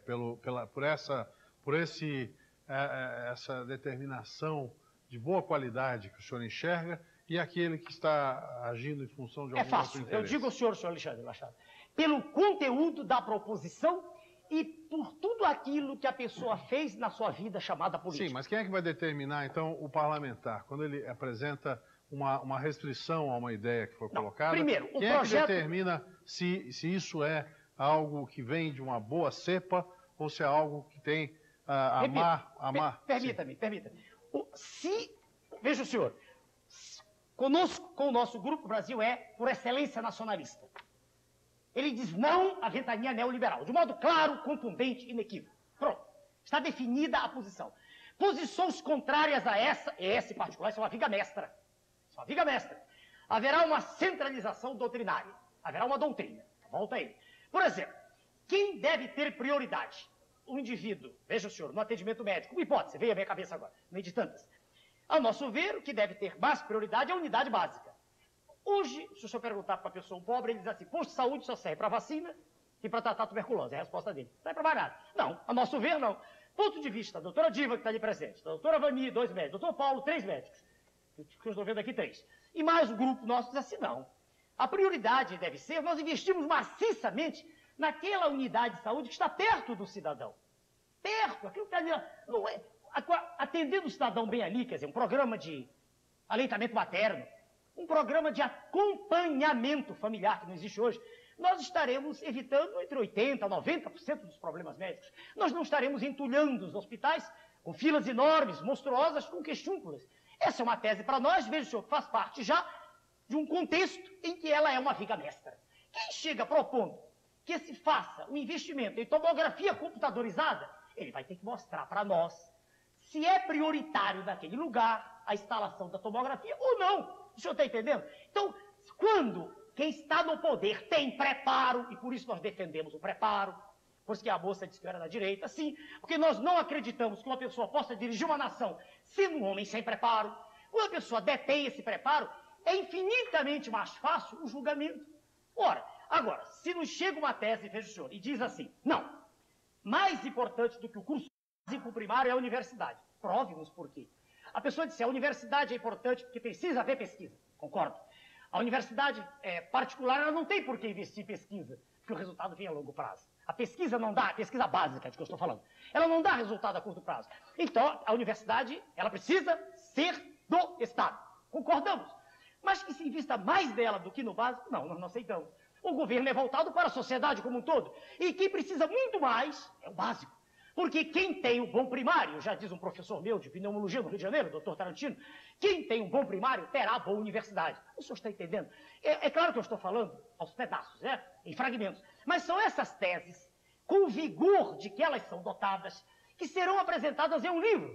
por essa determinação de boa qualidade que o senhor enxerga e aquele que está agindo em função de algum outro interesse? Eu digo ao senhor Alexandre Machado, pelo conteúdo da proposição e por tudo aquilo que a pessoa fez na sua vida chamada política. Sim, mas quem é que vai determinar, então, o parlamentar, quando ele apresenta uma restrição a uma ideia que foi colocada? Primeiro, quem é que determina se isso é algo que vem de uma boa cepa ou se é algo que tem Permita-me. Veja o senhor, conosco, com o nosso Grupo Brasil é, por excelência, nacionalista. Ele diz não à ventania neoliberal, de modo claro, contundente e inequívoco. Pronto, está definida a posição. Posições contrárias a essa em particular, isso é uma viga mestra. Isso é uma viga mestra. Haverá uma centralização doutrinária, haverá uma doutrina. Volta aí. Por exemplo, quem deve ter prioridade? O indivíduo, veja o senhor, no atendimento médico, uma hipótese, veio à minha cabeça agora, no meio de tantas. Ao nosso ver, o que deve ter mais prioridade é a unidade básica. Hoje, se o senhor perguntar para uma pessoa pobre, ele diz assim, posto de saúde só serve para vacina e para tratar a tuberculose. É a resposta dele. Não é para mais nada. Não, a nosso ver, não. Ponto de vista, a doutora Diva, que está ali presente, a doutora Vani, 2 médicos, doutor Paulo, 3 médicos, que eu estou vendo aqui 3. E mais o grupo nosso diz assim, não. A prioridade deve ser, nós investimos maciçamente naquela unidade de saúde que está perto do cidadão. Perto, aquilo que está ali, não é, atendendo o cidadão bem ali, quer dizer, um programa de aleitamento materno, um programa de acompanhamento familiar, que não existe hoje, nós estaremos evitando entre 80% a 90% dos problemas médicos. Nós não estaremos entulhando os hospitais com filas enormes, monstruosas, com queixúnculas. Essa é uma tese para nós, veja, senhor, faz parte já de um contexto em que ela é uma viga mestra. Quem chega propondo que se faça um investimento em tomografia computadorizada, ele vai ter que mostrar para nós se é prioritário naquele lugar a instalação da tomografia ou não. O senhor está entendendo? Então, quando quem está no poder tem preparo, e por isso nós defendemos o preparo, por isso que a moça disse que era da direita, sim, porque nós não acreditamos que uma pessoa possa dirigir uma nação sendo um homem sem preparo. Quando a pessoa detém esse preparo, é infinitamente mais fácil o julgamento. Ora, agora, se nos chega uma tese, veja o senhor, e diz assim, não, mais importante do que o curso básico primário é a universidade. Prove-nos por quê. A pessoa disse, a universidade é importante porque precisa haver pesquisa. Concordo. A universidade particular, ela não tem por que investir em pesquisa, porque o resultado vem a longo prazo. A pesquisa não dá, a pesquisa básica de que eu estou falando, ela não dá resultado a curto prazo. Então, a universidade, ela precisa ser do Estado. Concordamos. Mas que se invista mais dela do que no básico, não, nós não aceitamos. O governo é voltado para a sociedade como um todo. E quem precisa muito mais é o básico. Porque quem tem o bom primário, já diz um professor meu de pneumologia no Rio de Janeiro, doutor Tarantino, quem tem um bom primário terá a boa universidade. O senhor está entendendo? É claro que eu estou falando aos pedaços, né? Em fragmentos. Mas são essas teses, com o vigor de que elas são dotadas, que serão apresentadas em um livro,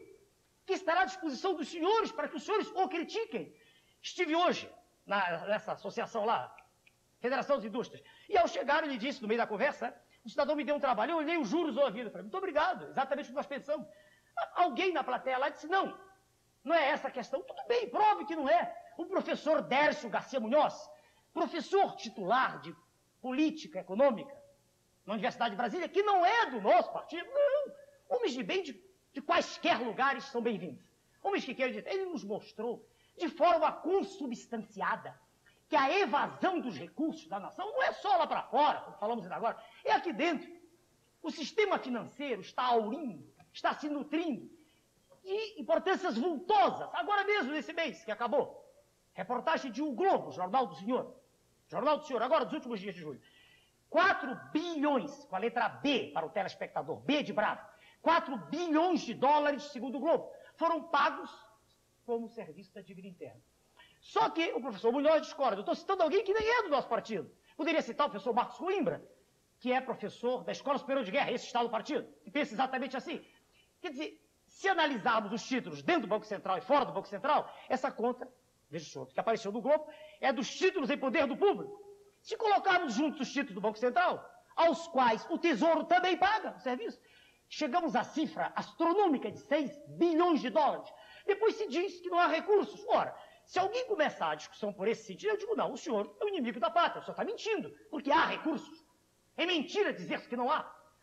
que estará à disposição dos senhores, para que os senhores o critiquem. Estive hoje nessa associação lá, Federação das Indústrias, e ao chegar ele disse, no meio da conversa, o cidadão me deu um trabalho, eu olhei os juros ouvidos, falei, muito obrigado, exatamente o que nós pensamos. Alguém na plateia lá disse, não é essa a questão, tudo bem, prove que não é. O professor Dércio Garcia Munhoz, professor titular de política econômica na Universidade de Brasília, que não é do nosso partido, não. Homens de bem de quaisquer lugares são bem-vindos. Homens que querem dizer, ele nos mostrou de forma consubstanciada que a evasão dos recursos da nação não é só lá para fora, como falamos ainda agora, é aqui dentro. O sistema financeiro está aurindo, está se nutrindo de importâncias vultosas. Agora mesmo, nesse mês que acabou, reportagem de O Globo, Jornal do Senhor, agora dos últimos dias de julho. 4 bilhões, com a letra B para o telespectador, B de bravo, 4 bilhões de dólares, segundo o Globo, foram pagos como serviço da dívida interna. Só que o professor Munhoz discorda. Eu estou citando alguém que nem é do nosso partido. Poderia citar o professor Marcos Coimbra, que é professor da Escola Superior de Guerra, esse está no partido, que pensa exatamente assim. Quer dizer, se analisarmos os títulos dentro do Banco Central e fora do Banco Central, essa conta, veja o senhor, que apareceu no Globo, é dos títulos em poder do público. Se colocarmos juntos os títulos do Banco Central, aos quais o Tesouro também paga o serviço, chegamos à cifra astronômica de 6 bilhões de dólares. Depois se diz que não há recursos. Ora, se alguém começar a discussão por esse sentido, eu digo, não, o senhor é o inimigo da pátria, o senhor está mentindo, porque há recursos. É mentira dizer que não há.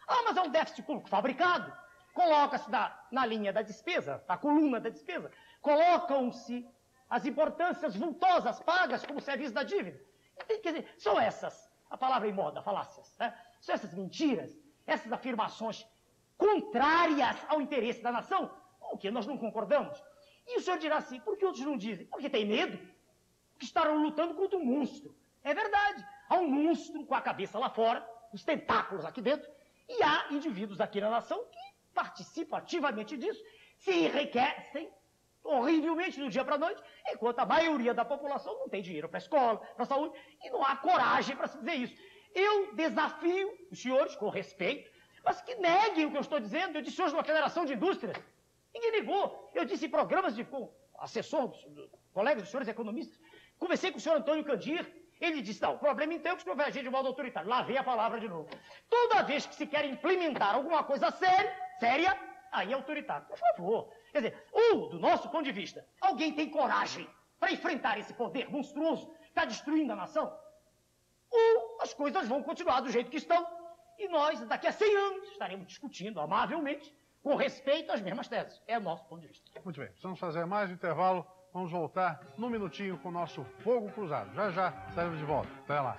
Ah, mas é um déficit público fabricado. Coloca-se na linha da despesa, na coluna da despesa, colocam-se as importâncias vultosas pagas como serviço da dívida. Quer dizer, são essas, a palavra em moda, falácias, né? São essas mentiras, essas afirmações contrárias ao interesse da nação, com o que nós não concordamos. E o senhor dirá assim, por que outros não dizem? Porque tem medo, porque estarão lutando contra um monstro. É verdade, há um monstro com a cabeça lá fora, os tentáculos aqui dentro, e há indivíduos aqui na nação que participam ativamente disso, se enriquecem horrivelmente do dia para a noite, enquanto a maioria da população não tem dinheiro para a escola, para a saúde, e não há coragem para se dizer isso. Eu desafio os senhores, com respeito, mas que neguem o que eu estou dizendo. Eu disse hoje numa federação de indústrias, ninguém negou. Eu disse em programas com assessores, colegas dos senhores economistas, conversei com o senhor Antônio Candir, ele disse, não, o problema então é que o senhor vai agir de modo autoritário. Lá vem a palavra de novo. Toda vez que se quer implementar alguma coisa séria, aí é autoritário. Por favor. Quer dizer, do nosso ponto de vista, alguém tem coragem para enfrentar esse poder monstruoso que está destruindo a nação? Ou as coisas vão continuar do jeito que estão e nós, daqui a 100 anos, estaremos discutindo amavelmente, com respeito às mesmas teses. É o nosso ponto de vista. Muito bem. Vamos fazer mais um intervalo. Vamos voltar num minutinho com o nosso Fogo Cruzado. Já estaremos de volta. Até lá.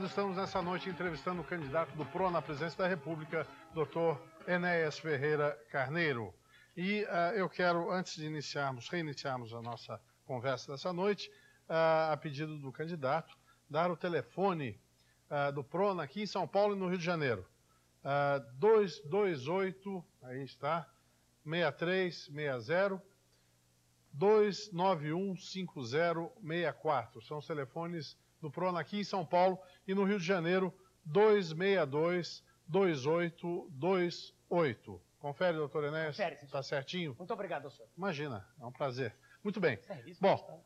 Estamos nessa noite entrevistando o candidato do PRO na presidência da República, Dr. Enéas Ferreira Carneiro. E eu quero, antes de reiniciarmos a nossa conversa dessa noite, a pedido do candidato, dar o telefone do PRONA aqui em São Paulo e no Rio de Janeiro. 228, aí está, 6360, 2915064. São os telefones do PRONA aqui em São Paulo e no Rio de Janeiro, 262-2828. Confere, doutor Enéas? Confere, está certinho? Muito obrigado, doutor. Imagina, é um prazer. Muito bem. Serviço, Bom,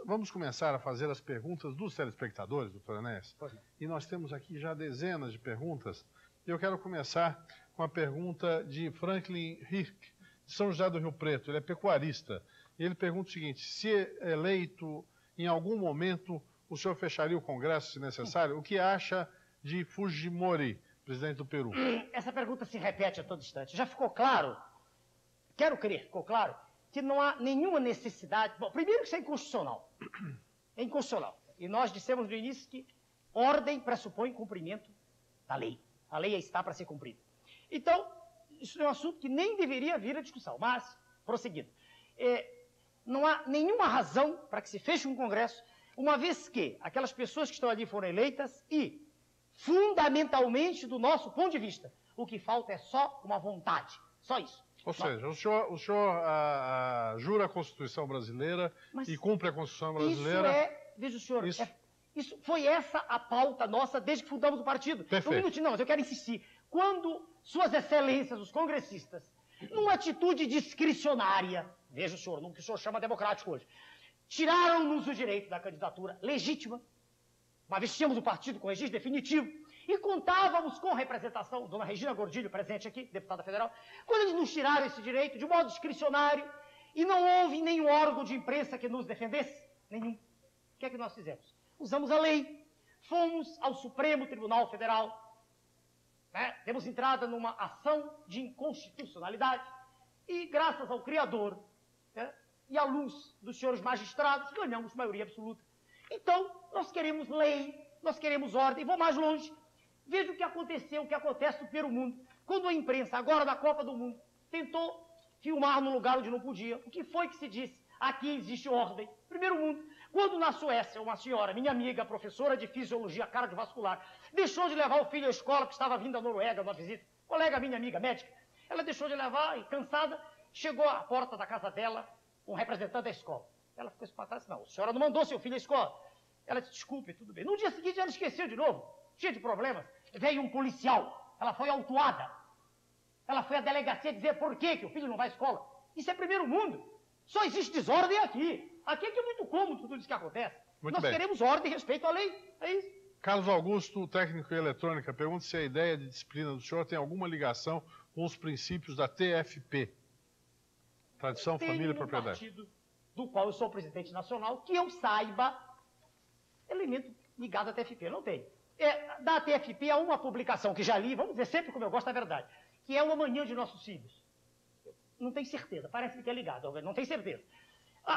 vamos começar a fazer as perguntas dos telespectadores, doutor Enéas. E nós temos aqui já dezenas de perguntas. Eu quero começar com a pergunta de Franklin Hirk, de São José do Rio Preto. Ele é pecuarista. E ele pergunta o seguinte: se eleito em algum momento, o senhor fecharia o Congresso, se necessário? O que acha de Fujimori, presidente do Peru? Essa pergunta se repete a todo instante. Já ficou claro, quero crer, ficou claro, que não há nenhuma necessidade... Bom, primeiro que isso é inconstitucional. É inconstitucional. E nós dissemos no início que ordem pressupõe cumprimento da lei. A lei está para ser cumprida. Então, isso é um assunto que nem deveria vir à discussão, mas, prosseguindo, não há nenhuma razão para que se feche um Congresso, uma vez que aquelas pessoas que estão ali foram eleitas e, fundamentalmente, do nosso ponto de vista, o que falta é só uma vontade, só isso. Ou seja, o senhor jura a Constituição brasileira e cumpre a Constituição brasileira. Veja o senhor, isso foi essa a pauta nossa desde que fundamos o partido. Perfeito. Um minutinho, não, mas eu quero insistir. Quando suas excelências, os congressistas, numa atitude discricionária, veja o senhor, no que o senhor chama democrático hoje, tiraram-nos o direito da candidatura legítima, uma vez tínhamos o partido com registro definitivo, e contávamos com representação, dona Regina Gordilho, presente aqui, deputada federal, quando eles nos tiraram esse direito de modo discricionário, e não houve nenhum órgão de imprensa que nos defendesse, nenhum. O que é que nós fizemos? Usamos a lei, fomos ao Supremo Tribunal Federal, demos entrada numa ação de inconstitucionalidade, e graças ao Criador, e à luz dos senhores magistrados, ganhamos maioria absoluta. Então, nós queremos lei, nós queremos ordem, vou mais longe. Veja o que aconteceu, o que acontece pelo mundo. Quando a imprensa, agora da Copa do Mundo, tentou filmar no lugar onde não podia, o que foi que se disse? Aqui existe ordem. Primeiro mundo. Quando na Suécia, uma senhora, minha amiga, professora de fisiologia cardiovascular, deixou de levar o filho à escola porque estava vindo da Noruega numa visita, colega minha amiga, médica, ela deixou de levar e, cansada, chegou à porta da casa dela, um representante da escola. Ela ficou espantada, não, a senhora não mandou seu filho à escola. Ela disse, desculpe, tudo bem. No dia seguinte, ela esqueceu de novo, cheia de problemas. Veio um policial, ela foi autuada. Ela foi à delegacia dizer por que o filho não vai à escola. Isso é primeiro mundo. Só existe desordem aqui. Aqui é que é muito cômodo tudo isso que acontece. Muito Nós bem. queremos ordem e respeito à lei. É isso. Carlos Augusto, técnico em eletrônica, pergunta se a ideia de disciplina do senhor tem alguma ligação com os princípios da TFP. Tradição, família e propriedade. Partido do qual eu sou presidente nacional, que eu saiba, elemento ligado à TFP. Não tem. Da TFP há uma publicação que já li, vamos dizer sempre como eu gosto da verdade, que é o Amanhã de Nossos Filhos. Não tenho certeza, parece que é ligado, não tenho certeza.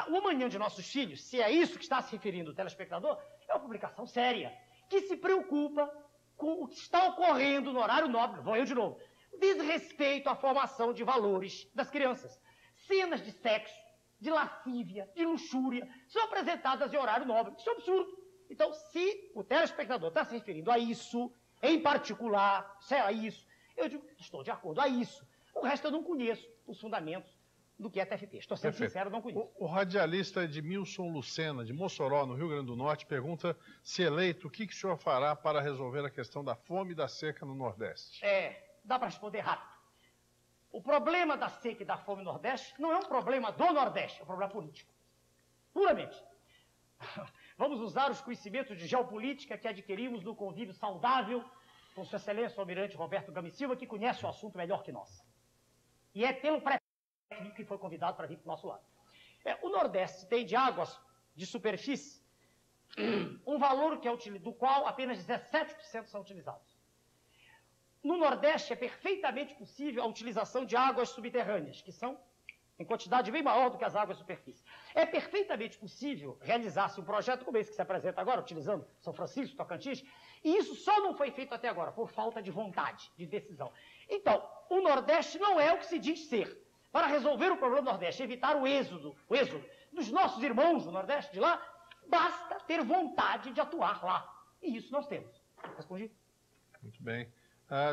O Amanhã de Nossos Filhos, se é isso que está se referindo o telespectador, é uma publicação séria, que se preocupa com o que está ocorrendo no horário nobre, vou eu de novo, diz respeito à formação de valores das crianças. Cenas de sexo, de lascívia, de luxúria, são apresentadas em horário nobre. Isso é um absurdo. Então, se o telespectador está se referindo a isso, em particular, se é a isso, eu digo, estou de acordo, a isso. O resto eu não conheço os fundamentos do que é TFP. Estou sendo sincero, não conheço. O radialista Edmilson Lucena, de Mossoró, no Rio Grande do Norte, pergunta, se eleito, o que o senhor fará para resolver a questão da fome e da seca no Nordeste? Dá para responder rápido. O problema da seca e da fome no Nordeste não é um problema do Nordeste, é um problema político. Puramente. Vamos usar os conhecimentos de geopolítica que adquirimos no convívio saudável com Sua Excelência o Almirante Roberto Gama e Silva, que conhece o assunto melhor que nós. E é pelo pré-técnico que foi convidado para vir para o nosso lado. O Nordeste tem de águas de superfície um valor do qual apenas 17% são utilizados. No Nordeste é perfeitamente possível a utilização de águas subterrâneas, que são em quantidade bem maior do que as águas de superfície. É perfeitamente possível realizar-se um projeto como esse que se apresenta agora, utilizando São Francisco, Tocantins, e isso só não foi feito até agora, por falta de vontade, de decisão. Então, o Nordeste não é o que se diz ser. Para resolver o problema do Nordeste, evitar o êxodo dos nossos irmãos do Nordeste de lá, basta ter vontade de atuar lá. E isso nós temos. Respondi? Muito bem.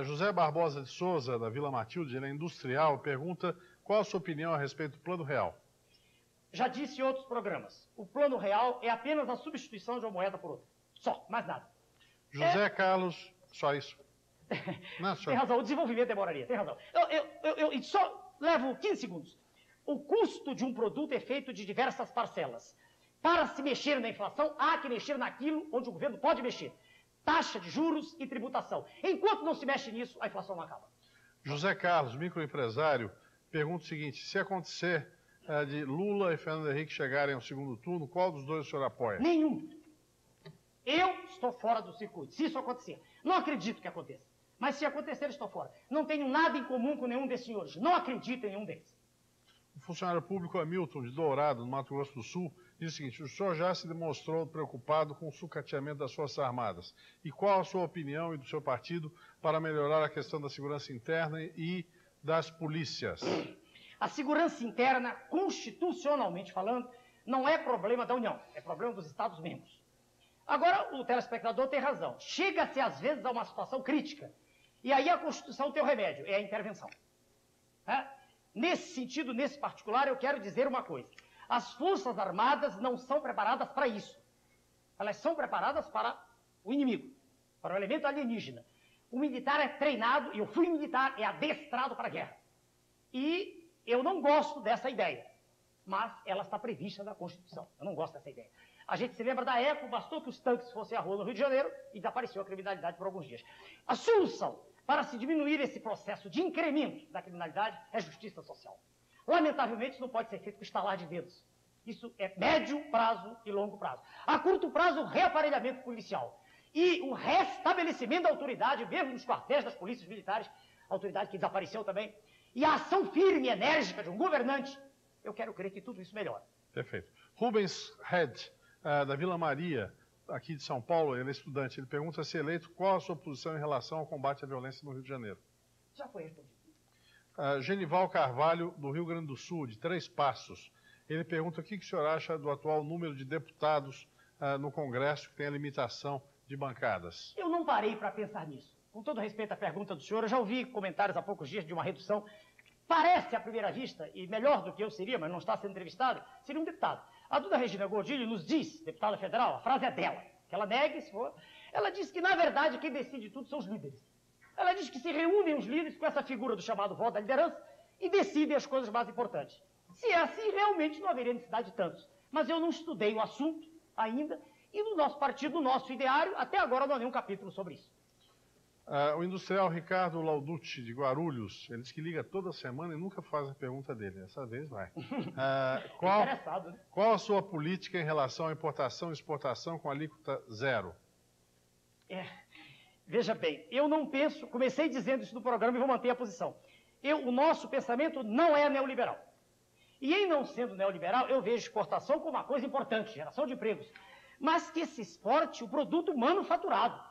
José Barbosa de Souza, da Vila Matilde, ele é industrial, pergunta qual a sua opinião a respeito do Plano Real. Já disse em outros programas, o Plano Real é apenas a substituição de uma moeda por outra. Só, mais nada. José Carlos, só isso. Não, Tem razão, o desenvolvimento demoraria, tem razão. Eu só levo 15 segundos. O custo de um produto é feito de diversas parcelas. Para se mexer na inflação, há que mexer naquilo onde o governo pode mexer. Taxa de juros e tributação. Enquanto não se mexe nisso, a inflação não acaba. José Carlos, microempresário, pergunta o seguinte, se acontecer de Lula e Fernando Henrique chegarem ao segundo turno, qual dos dois o senhor apoia? Nenhum. Eu estou fora do circuito, se isso acontecer. Não acredito que aconteça. Mas se acontecer, estou fora. Não tenho nada em comum com nenhum desses senhores. Não acredito em nenhum deles. O funcionário público Hamilton, de Dourado, no Mato Grosso do Sul, diz o seguinte, o senhor já se demonstrou preocupado com o sucateamento das Forças Armadas. E qual a sua opinião e do seu partido para melhorar a questão da segurança interna e das polícias? A segurança interna, constitucionalmente falando, não é problema da União, é problema dos Estados-membros. Agora, o telespectador tem razão. Chega-se, às vezes, a uma situação crítica. E aí a Constituição tem o remédio, é a intervenção. Nesse sentido, nesse particular, eu quero dizer uma coisa. As Forças Armadas não são preparadas para isso. Elas são preparadas para o inimigo, para o elemento alienígena. O militar é treinado, e eu fui militar, é adestrado para a guerra. E eu não gosto dessa ideia, mas ela está prevista na Constituição. Eu não gosto dessa ideia. A gente se lembra da época, bastou que os tanques fossem à rua no Rio de Janeiro e desapareceu a criminalidade por alguns dias. A solução para se diminuir esse processo de incremento da criminalidade é justiça social. Lamentavelmente, isso não pode ser feito com estalar de dedos. Isso é médio prazo e longo prazo. A curto prazo, o reaparelhamento policial e o restabelecimento da autoridade, mesmo nos quartéis das polícias militares, autoridade que desapareceu também, e a ação firme e enérgica de um governante, eu quero crer que tudo isso melhora. Perfeito. Rubens Head, da Vila Maria, aqui de São Paulo, ele é estudante, ele pergunta se eleito, qual a sua posição em relação ao combate à violência no Rio de Janeiro? Já foi respondido. Genival Carvalho, do Rio Grande do Sul, de Três Passos, ele pergunta o que o senhor acha do atual número de deputados no Congresso, que tem a limitação de bancadas. Eu não parei para pensar nisso. Com todo respeito à pergunta do senhor, eu já ouvi comentários há poucos dias de uma redução. Parece, à primeira vista, e melhor do que eu seria, mas não está sendo entrevistado, seria um deputado. A Duda Regina Gordilho nos diz, deputada federal, a frase é dela, que ela negue se for. Ela diz que, na verdade, quem decide tudo são os líderes. Ela diz que se reúnem os líderes com essa figura do chamado voto da liderança e decidem as coisas mais importantes. Se é assim, realmente não haveria necessidade de tantos. Mas eu não estudei o assunto ainda, e no nosso partido, no nosso ideário, até agora não há nenhum capítulo sobre isso. O industrial Ricardo Lauducci, de Guarulhos, ele diz que liga toda semana e nunca faz a pergunta dele. Dessa vez vai. Interessado, né? Qual a sua política em relação à importação e exportação com alíquota zero? Veja bem, eu não penso, comecei dizendo isso no programa e vou manter a posição. O nosso pensamento não é neoliberal. E em não sendo neoliberal, eu vejo exportação como uma coisa importante, geração de empregos. Mas que se exporte o produto manufaturado,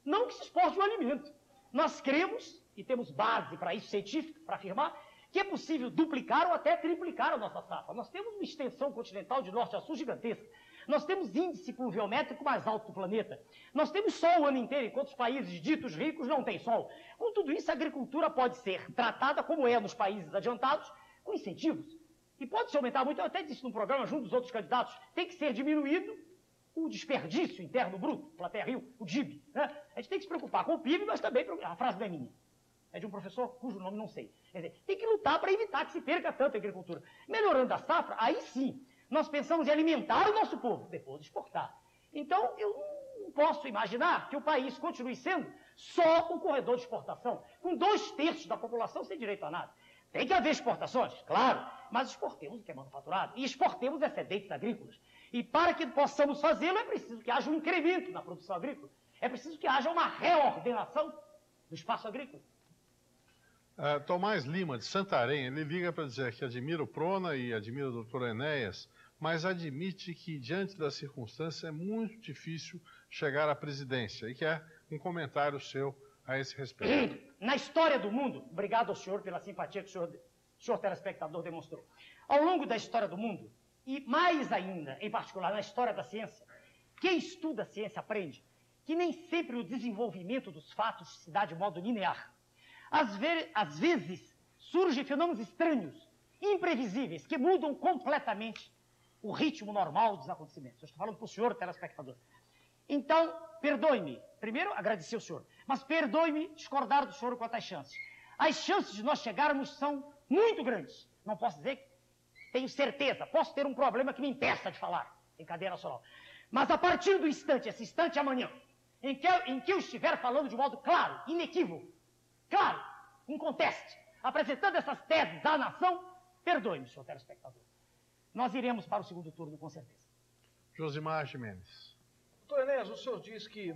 não que se exporte o alimento. Nós cremos, e temos base para isso científica, para afirmar, que é possível duplicar ou até triplicar a nossa safra. Nós temos uma extensão continental de norte a sul gigantesca. Nós temos índice pluviométrico mais alto do planeta. Nós temos sol o ano inteiro, enquanto os países ditos ricos não têm sol. Com tudo isso, a agricultura pode ser tratada como é nos países adiantados, com incentivos. E pode se aumentar muito, eu até disse no programa, junto dos outros candidatos, tem que ser diminuído o desperdício interno bruto, Plateia Rio, o DIB. Né? A gente tem que se preocupar com o PIB, mas também, a frase não é minha, é de um professor cujo nome não sei. Quer dizer, tem que lutar para evitar que se perca tanto a agricultura. Melhorando a safra, aí sim, nós pensamos em alimentar o nosso povo, depois de exportar. Então, eu não posso imaginar que o país continue sendo só um corredor de exportação, com 2/3 da população sem direito a nada. Tem que haver exportações, claro, mas exportemos o que é manufaturado e exportemos excedentes agrícolas. E para que possamos fazê-lo, é preciso que haja um incremento na produção agrícola. É preciso que haja uma reordenação do espaço agrícola. Tomás Lima, de Santarém, ele liga para dizer que admira o Prona e admira o doutor Enéas, mas admite que, diante das circunstâncias, é muito difícil chegar à presidência e quer um comentário seu a esse respeito. Na história do mundo, obrigado ao senhor pela simpatia que o senhor telespectador demonstrou. Ao longo da história do mundo, e mais ainda, em particular na história da ciência, quem estuda a ciência aprende que nem sempre o desenvolvimento dos fatos se dá de modo linear. Às vezes surgem fenômenos estranhos, imprevisíveis, que mudam completamente o ritmo normal dos acontecimentos. Eu estou falando para o senhor, telespectador. Então, perdoe-me. Primeiro, agradecer ao senhor. Mas perdoe-me discordar do senhor quanto às chances. As chances de nós chegarmos são muito grandes. Não posso dizer que tenho certeza. Posso ter um problema que me impeça de falar em cadeia nacional. Mas a partir do instante, esse instante amanhã, em que eu estiver falando de modo claro, inequívoco, claro, inconteste, apresentando essas teses à nação, perdoe-me, senhor telespectador. Nós iremos para o segundo turno, com certeza. Josimar Gimenez. Doutor Enéas, o senhor diz que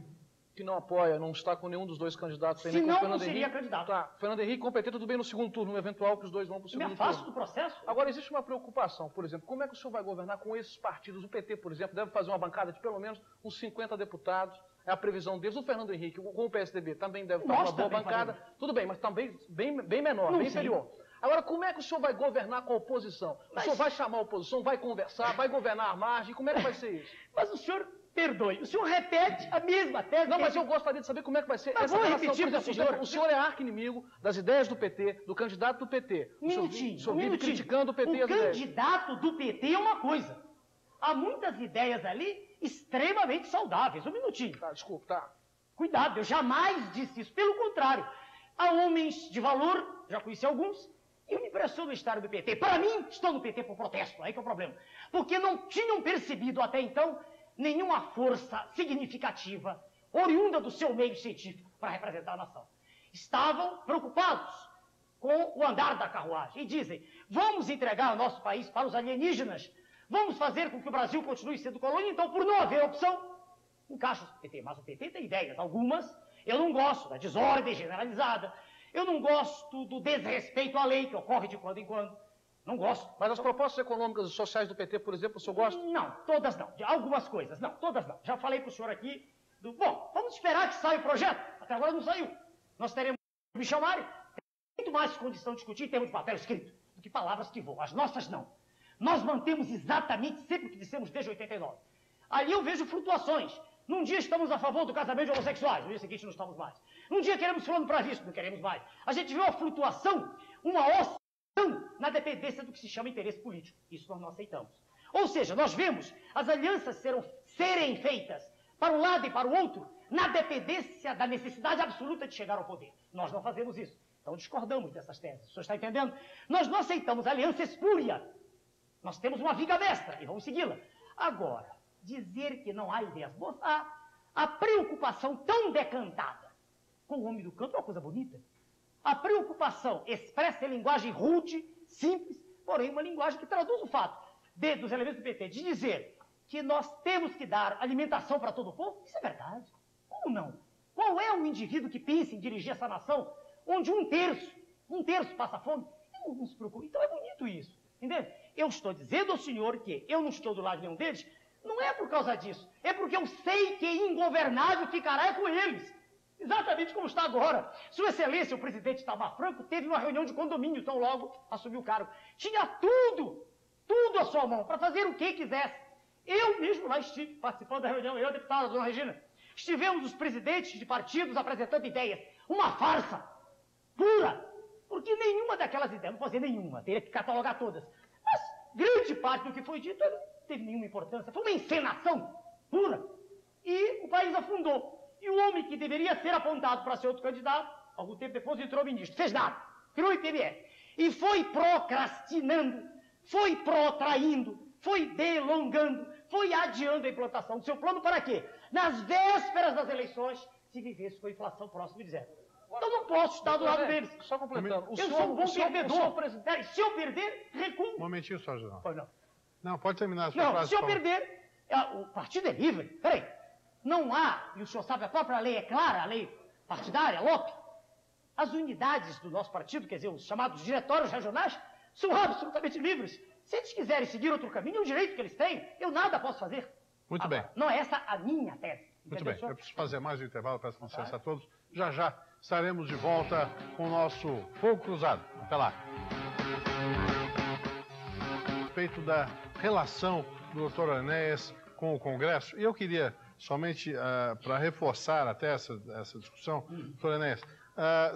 não apoia, não está com nenhum dos dois candidatos. Se não seria candidato. Tá, Fernando Henrique competente, tudo bem no segundo turno, no eventual que os dois vão para o segundo turno. Me afasto do processo. Agora, existe uma preocupação, por exemplo, como é que o senhor vai governar com esses partidos? O PT, por exemplo, deve fazer uma bancada de pelo menos uns 50 deputados, é a previsão deles. O Fernando Henrique, com o PSDB, também deve fazer uma boa bancada. Tudo bem, mas também bem menor, bem inferior. Agora, como é que o senhor vai governar com a oposição? O senhor vai chamar a oposição, vai conversar, vai governar à margem? Como é que vai ser isso? Mas o senhor, perdoe, o senhor repete a mesma tese. Não, mas eu gostaria de saber como é que vai ser essa relação. Repetir, por exemplo, o senhor é arqui-inimigo das ideias do PT, do candidato do PT. Um minutinho. O senhor vive criticando o PT e as ideias. O candidato do PT é uma coisa. Há muitas ideias ali extremamente saudáveis. Um minutinho. Tá, desculpa, tá. Cuidado, eu jamais disse isso. Pelo contrário, há homens de valor, já conheci alguns, e eu me impressiono estar do PT. Para mim, estou no PT por protesto, aí que é o problema. Porque não tinham percebido até então nenhuma força significativa, oriunda do seu meio científico, para representar a nação. Estavam preocupados com o andar da carruagem e dizem, vamos entregar o nosso país para os alienígenas, vamos fazer com que o Brasil continue sendo colônia, então, por não haver opção, encaixa o PT. Mas o PT tem ideias, algumas eu não gosto, da desordem generalizada, eu não gosto do desrespeito à lei, que ocorre de quando em quando. Não gosto. Mas as propostas econômicas e sociais do PT, por exemplo, o senhor gosta? Não, todas não. De algumas coisas, não, todas não. Já falei para o senhor aqui Bom, vamos esperar que saia o projeto. Até agora não saiu. Nós teremos me chamarem. Tem muito mais condição de discutir em termos de papel escrito do que palavras que voam. As nossas não. Nós mantemos exatamente sempre o que dissemos desde 89. Ali eu vejo flutuações. Num dia estamos a favor do casamento de homossexuais, no dia seguinte não estamos mais. Num dia queremos fulano para visto, não queremos mais. A gente vê uma flutuação, uma oscilação na dependência do que se chama interesse político. Isso nós não aceitamos. Ou seja, nós vemos as alianças serem feitas para um lado e para o outro, na dependência da necessidade absoluta de chegar ao poder. Nós não fazemos isso. Então discordamos dessas teses. O senhor está entendendo? Nós não aceitamos aliança espúria. Nós temos uma viga mestra e vamos segui-la. Agora, dizer que não há ideias boas, a preocupação tão decantada com o homem do campo é uma coisa bonita. A preocupação expressa em linguagem rude, simples, porém uma linguagem que traduz o fato dos elementos do PT, de dizer que nós temos que dar alimentação para todo o povo. Isso é verdade. Como não? Qual é o indivíduo que pensa em dirigir essa nação onde um terço passa fome? Ele não se preocupa. Então é bonito isso, entende? Eu estou dizendo ao senhor que eu não estou do lado de nenhum deles, não é por causa disso, é porque eu sei que ingovernável ficará com eles. Exatamente como está agora. Sua Excelência, o presidente Itamar Franco, teve uma reunião de condomínio, tão logo assumiu o cargo. Tinha tudo à sua mão, para fazer o que quisesse. Eu mesmo lá estive participando da reunião, eu, a deputada, dona Regina. Estivemos os presidentes de partidos apresentando ideias. Uma farsa pura, porque nenhuma daquelas ideias, não posso dizer nenhuma, teria que catalogar todas, mas grande parte do que foi dito não teve nenhuma importância. Foi uma encenação pura. E o país afundou. E o homem que deveria ser apontado para ser outro candidato, algum tempo depois entrou ministro, fez nada, criou o IPMF. E foi procrastinando, foi protraindo, foi delongando, foi adiando a implantação do seu plano para quê? Nas vésperas das eleições, se vivesse com a inflação próxima de zero. Então não posso estar do lado deles. Só completando. Eu sou um bom perdedor. Se eu perder, recuo. Um momentinho só, José. Pois não. Não, pode terminar a sua frase. Não, se eu perder, o partido é livre. Peraí. Não há, e o senhor sabe, a própria lei é clara, a lei partidária, a LOP. As unidades do nosso partido, quer dizer, os chamados diretórios regionais, são absolutamente livres. Se eles quiserem seguir outro caminho, é um direito que eles têm. Eu nada posso fazer. Muito bem. Não é essa a minha tese. Muito bem. Eu preciso fazer mais um intervalo, peço licença a todos. Já já estaremos de volta com o nosso Fogo Cruzado. Até lá. A respeito da relação do Dr. Enéas com o Congresso. E eu queria, somente para reforçar até essa discussão, Dr. Enéas,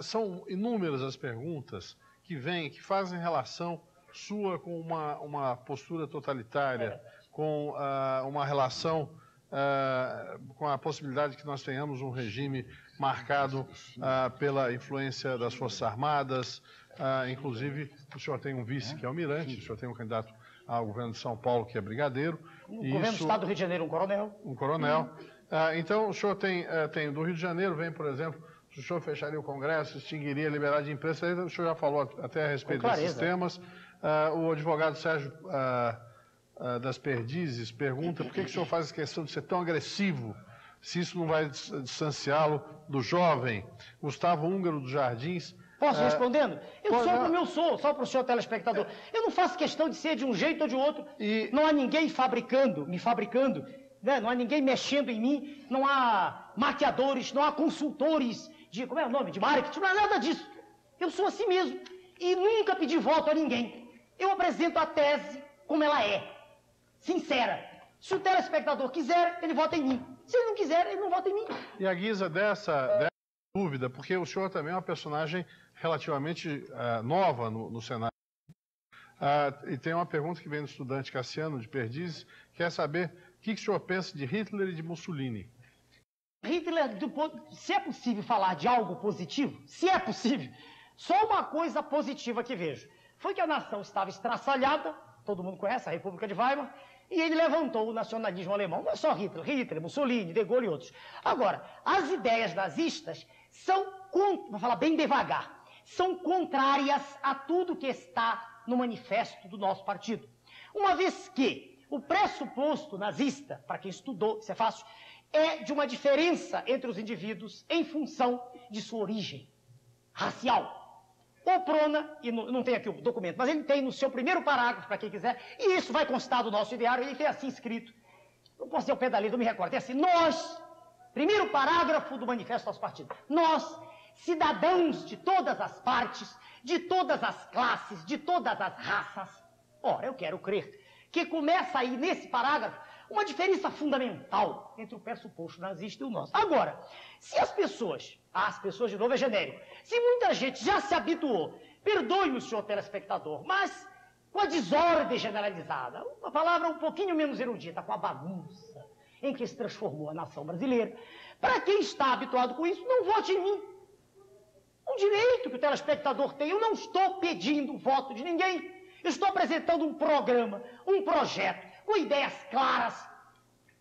são inúmeras as perguntas que fazem relação sua com uma postura totalitária, com uma relação com a possibilidade que nós tenhamos um regime marcado pela influência das Forças Armadas, inclusive o senhor tem um vice que é almirante, o senhor tem um candidato ao governo de São Paulo que é brigadeiro. O governo do Estado do Rio de Janeiro, um coronel. Um coronel. Então o senhor tem do Rio de Janeiro, vem, por exemplo, se o senhor fecharia o Congresso, extinguiria a liberdade de imprensa, o senhor já falou até a respeito desses temas. O advogado Sérgio das Perdizes pergunta por que o senhor faz questão de ser tão agressivo, se isso não vai distanciá-lo do jovem. Gustavo Húngaro dos Jardins. Posso respondendo? Eu sou como eu sou, só para o senhor telespectador. Eu não faço questão de ser de um jeito ou de outro. Não há ninguém me fabricando, né? Não há ninguém mexendo em mim, não há maquiadores, não há consultores de, como é o nome, de marketing, não há nada disso. Eu sou assim mesmo e nunca pedi voto a ninguém. Eu apresento a tese como ela é, sincera. Se o telespectador quiser, ele vota em mim. Se ele não quiser, ele não vota em mim. E à guisa dessa dúvida, porque o senhor também é uma personagem relativamente nova no cenário. E tem uma pergunta que vem do estudante Cassiano de Perdizes, quer saber o que o senhor pensa de Hitler e de Mussolini. Hitler, se é possível falar de algo positivo, se é possível, só uma coisa positiva que vejo. Foi que a nação estava estraçalhada, todo mundo conhece a República de Weimar, e ele levantou o nacionalismo alemão. Não é só Hitler, Mussolini, De Gaulle e outros. Agora, as ideias nazistas são, vou falar bem devagar, são contrárias a tudo que está no manifesto do nosso partido. Uma vez que o pressuposto nazista, para quem estudou, isso é fácil, é de uma diferença entre os indivíduos em função de sua origem racial. O Prona, e não tem aqui o documento, mas ele tem no seu primeiro parágrafo, para quem quiser, e isso vai constar do nosso ideário, ele tem assim escrito, não posso dizer o pé da letra, não me recordo, é assim, nós, primeiro parágrafo do manifesto do nosso partido, nós, cidadãos de todas as partes, de todas as classes, de todas as raças, ora, eu quero crer que começa aí nesse parágrafo uma diferença fundamental entre o pressuposto nazista e o nosso. Agora, se as pessoas de novo é genérico, se muita gente já se habituou, perdoe-me o senhor telespectador, mas com a desordem generalizada, uma palavra um pouquinho menos erudita, com a bagunça em que se transformou a nação brasileira, para quem está habituado com isso, não vote em mim. Um direito que o telespectador tem, eu não estou pedindo o voto de ninguém, eu estou apresentando um programa, um projeto, com ideias claras,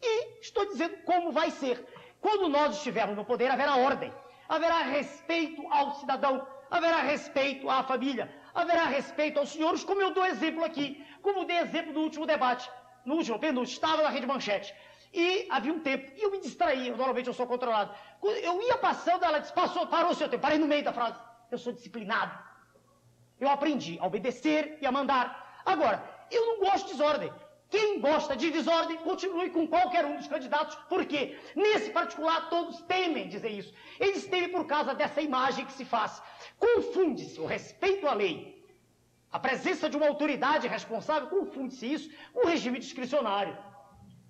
e estou dizendo como vai ser. Quando nós estivermos no poder, haverá ordem, haverá respeito ao cidadão, haverá respeito à família, haverá respeito aos senhores, como eu dou exemplo aqui, como dei exemplo no último debate, no último, penúltimo, estava na Rede Manchete, e havia um tempo, e eu me distraía, normalmente eu sou controlado, eu ia passando, ela disse, parou o seu tempo, parei no meio da frase, eu sou disciplinado, eu aprendi a obedecer e a mandar. Agora, eu não gosto de desordem. Quem gosta de desordem, continue com qualquer um dos candidatos, porque, nesse particular, todos temem dizer isso. Eles temem por causa dessa imagem que se faz. Confunde-se o respeito à lei, a presença de uma autoridade responsável, confunde-se isso com o regime discricionário.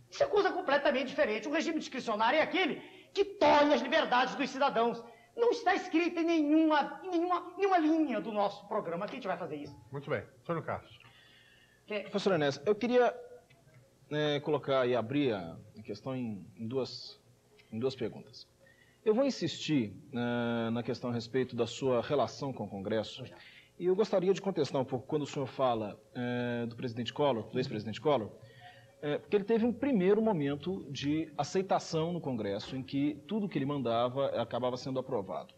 Isso é coisa completamente diferente. O regime discricionário é aquele que tolhe as liberdades dos cidadãos. Não está escrito em nenhuma linha do nosso programa que a gente vai fazer isso. Muito bem. Antônio Carlos. Professor Enéas, eu queria colocar e abrir a questão em duas perguntas. Eu vou insistir na questão a respeito da sua relação com o Congresso, e eu gostaria de contestar um pouco quando o senhor fala do presidente Collor, do ex-presidente Collor, porque ele teve um primeiro momento de aceitação no Congresso, em que tudo que ele mandava acabava sendo aprovado.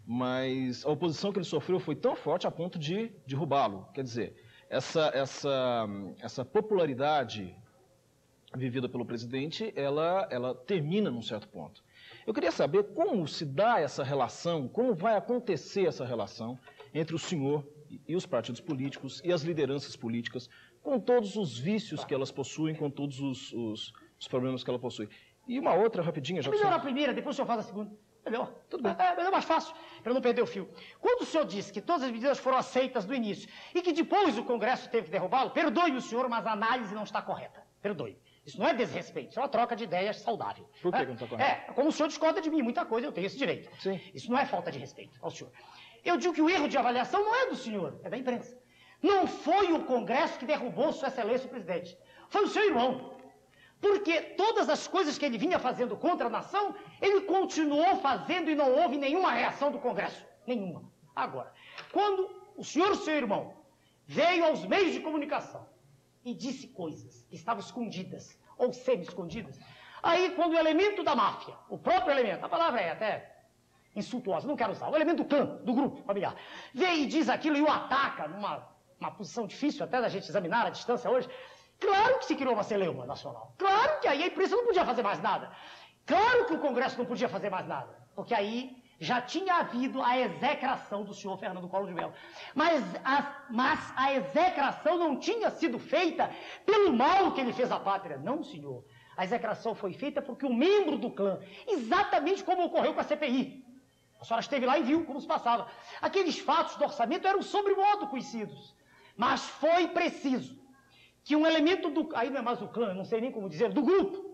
Mas a oposição que ele sofreu foi tão forte a ponto de derrubá-lo. Quer dizer, essa popularidade vivida pelo presidente, ela termina num certo ponto. Eu queria saber como se dá essa relação, como vai acontecer essa relação entre o senhor e os partidos políticos e as lideranças políticas, com todos os vícios que elas possuem, com todos os problemas que ela possui. E uma outra, rapidinha... Já melhor a primeira, depois o senhor faz a segunda. Melhor. Tudo bem. É mais fácil, para não perder o fio. Quando o senhor disse que todas as medidas foram aceitas no início e que depois o Congresso teve que derrubá-lo, perdoe-me o senhor, mas a análise não está correta. Perdoe-me. Isso não é desrespeito, isso é uma troca de ideias saudável. Por que não está correto? Como o senhor discorda de mim, muita coisa, eu tenho esse direito. Sim. Isso não é falta de respeito ao senhor. Eu digo que o erro de avaliação não é do senhor, é da imprensa. Não foi o Congresso que derrubou Sua Excelência o Presidente. Foi o seu irmão. Porque todas as coisas que ele vinha fazendo contra a nação, ele continuou fazendo e não houve nenhuma reação do Congresso. Nenhuma. Agora, quando o senhor, seu irmão, veio aos meios de comunicação e disse coisas que estavam escondidas ou semi-escondidas, aí quando o elemento da máfia, o próprio elemento, a palavra é até insultuosa, não quero usar, o elemento do clã, do grupo familiar, vem e diz aquilo e o ataca numa posição difícil até da gente examinar à distância hoje, claro que se criou uma celeuma nacional. Claro que aí a imprensa não podia fazer mais nada. Claro que o Congresso não podia fazer mais nada. Porque aí já tinha havido a execração do senhor Fernando Collor de Mello. Mas a execração não tinha sido feita pelo mal que ele fez à pátria. Não, senhor. A execração foi feita porque um membro do clã, exatamente como ocorreu com a CPI. A senhora esteve lá e viu como se passava. Aqueles fatos do orçamento eram sobremodo conhecidos. Mas foi preciso que um elemento do... Aí não é mais o clã, não sei nem como dizer, do grupo,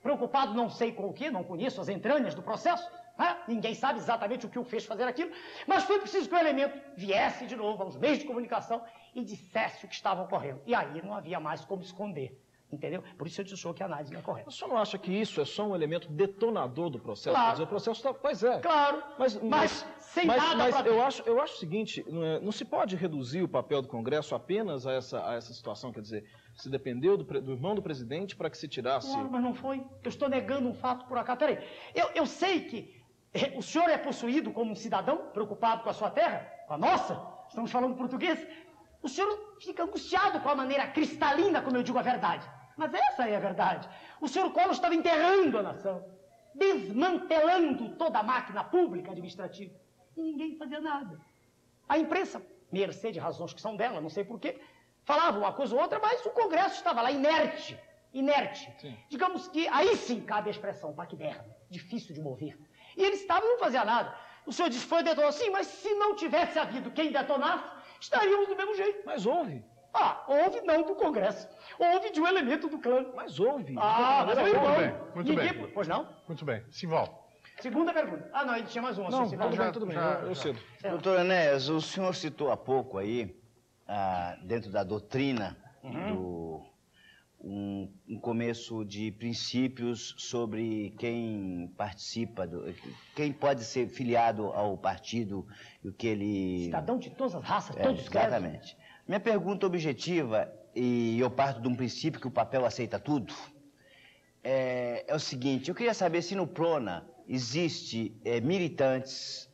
preocupado não sei com o quê, não conheço as entranhas do processo, né? Ninguém sabe exatamente o que o fez fazer aquilo, mas foi preciso que o elemento viesse de novo aos meios de comunicação e dissesse o que estava ocorrendo. E aí não havia mais como esconder, entendeu? Por isso eu disse que a análise não é correta. O senhor não acha que isso é só um elemento detonador do processo? Claro. Quer dizer, o processo está... Pois é. Claro, mas sem nada... Mas eu acho o seguinte, não se pode reduzir o papel do Congresso apenas a essa situação, quer dizer... Se dependeu do irmão do presidente para que se tirasse... Claro, mas não foi. Eu estou negando um fato por acaso. Peraí, eu sei que o senhor é possuído como um cidadão preocupado com a sua terra, com a nossa, estamos falando português. O senhor fica angustiado com a maneira cristalina como eu digo a verdade. Mas essa é a verdade. O senhor Collor estava enterrando a nação, desmantelando toda a máquina pública administrativa. E ninguém fazia nada. A imprensa, mercê de razões que são dela, não sei porquê, falava uma coisa ou outra, mas o Congresso estava lá inerte. Sim. Digamos que aí sim cabe a expressão paquiderme, difícil de mover. E eles estavam e não fazia nada. O senhor disse que foi detonar, sim, mas se não tivesse havido quem detonasse, estaríamos do mesmo jeito. Mas houve. Houve não do Congresso. Houve de um elemento do clã. Mas houve. Mas foi muito bom. bem, muito bem. Pois não? Muito bem. Simval. Segunda pergunta. Não, ele tinha mais uma. Não, tudo bem, eu cedo. Doutor Enéas, o senhor citou há pouco aí, dentro da doutrina, um começo de princípios sobre quem participa, quem pode ser filiado ao partido e o que ele... Cidadão de todas as raças, todos os credos. Exatamente. Minha pergunta objetiva, e eu parto de um princípio que o papel aceita tudo, é o seguinte, eu queria saber se no PRONA existe militantes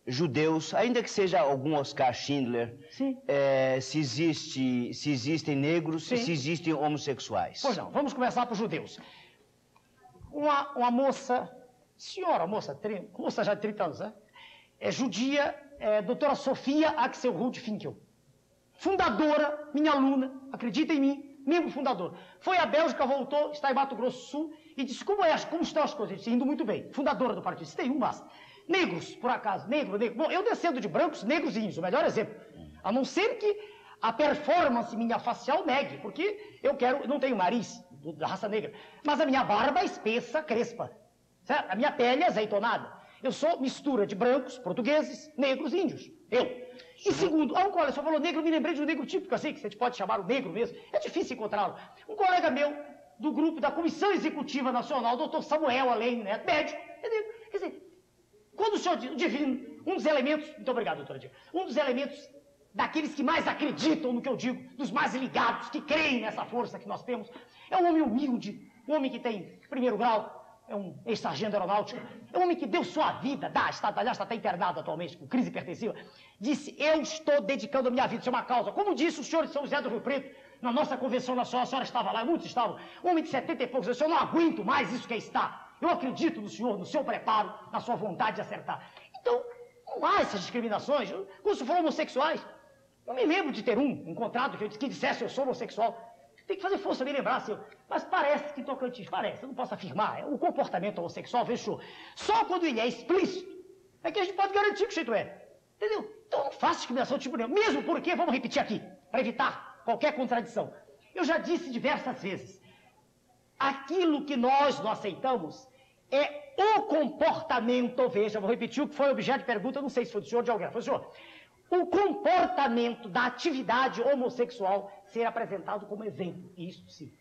judeus, ainda que seja algum Oscar Schindler, se existem negros, se existem homossexuais. Pois não, vamos começar por judeus. Uma moça, moça já de 30 anos, né? É judia, doutora Sofia Axelrod Finkel, fundadora, minha aluna, acredita em mim, membro fundador. Foi à Bélgica, voltou, está em Mato Grosso do Sul, e disse, como estão as coisas? Eu disse, indo muito bem, fundadora do partido, se tem um, basta. Negros, por acaso, negro. Bom, eu descendo de brancos, negros e índios, o melhor exemplo. A não ser que a performance minha facial negue, porque eu não tenho nariz da raça negra, mas a minha barba é espessa, crespa, certo? A minha pele é azeitonada. Eu sou mistura de brancos, portugueses, negros e índios. E segundo, um colega só falou negro, eu me lembrei de um negro típico assim, que você pode chamar o negro mesmo, é difícil encontrá-lo. Um colega meu, do grupo da Comissão Executiva Nacional, doutor Samuel Além Neto, médico, é negro. Quer dizer, quando o senhor divino, um dos elementos, muito obrigado, doutora Diana, um dos elementos daqueles que mais acreditam no que eu digo, dos mais ligados, que creem nessa força que nós temos, é um homem humilde, um homem que tem primeiro grau, é um ex-sargento aeronáutico, é um homem que deu sua vida, está até internado atualmente, com crise hipertensiva, disse, eu estou dedicando a minha vida, isso é uma causa, como disse o senhor de São José do Rio Preto, na nossa convenção nacional, a senhora estava lá, muitos estavam, um homem de 70 e poucos, eu não aguento mais isso que está. Eu acredito no senhor, no seu preparo, na sua vontade de acertar. Então, não há essas discriminações. Quando se for homossexuais, eu me lembro de ter encontrado que dissesse eu sou homossexual. Tem que fazer força me lembrar, senhor. Mas parece que Tocantins, parece, eu não posso afirmar. O comportamento homossexual, veja, senhor, só quando ele é explícito é que a gente pode garantir que o jeito é. Entendeu? Então não faça discriminação de tipo nenhum. Mesmo porque, vamos repetir aqui, para evitar qualquer contradição. Eu já disse diversas vezes, aquilo que nós não aceitamos é o comportamento, veja, vou repetir o que foi objeto de pergunta, não sei se foi do senhor ou de alguém, foi do senhor. O comportamento da atividade homossexual ser apresentado como exemplo, e isso sim.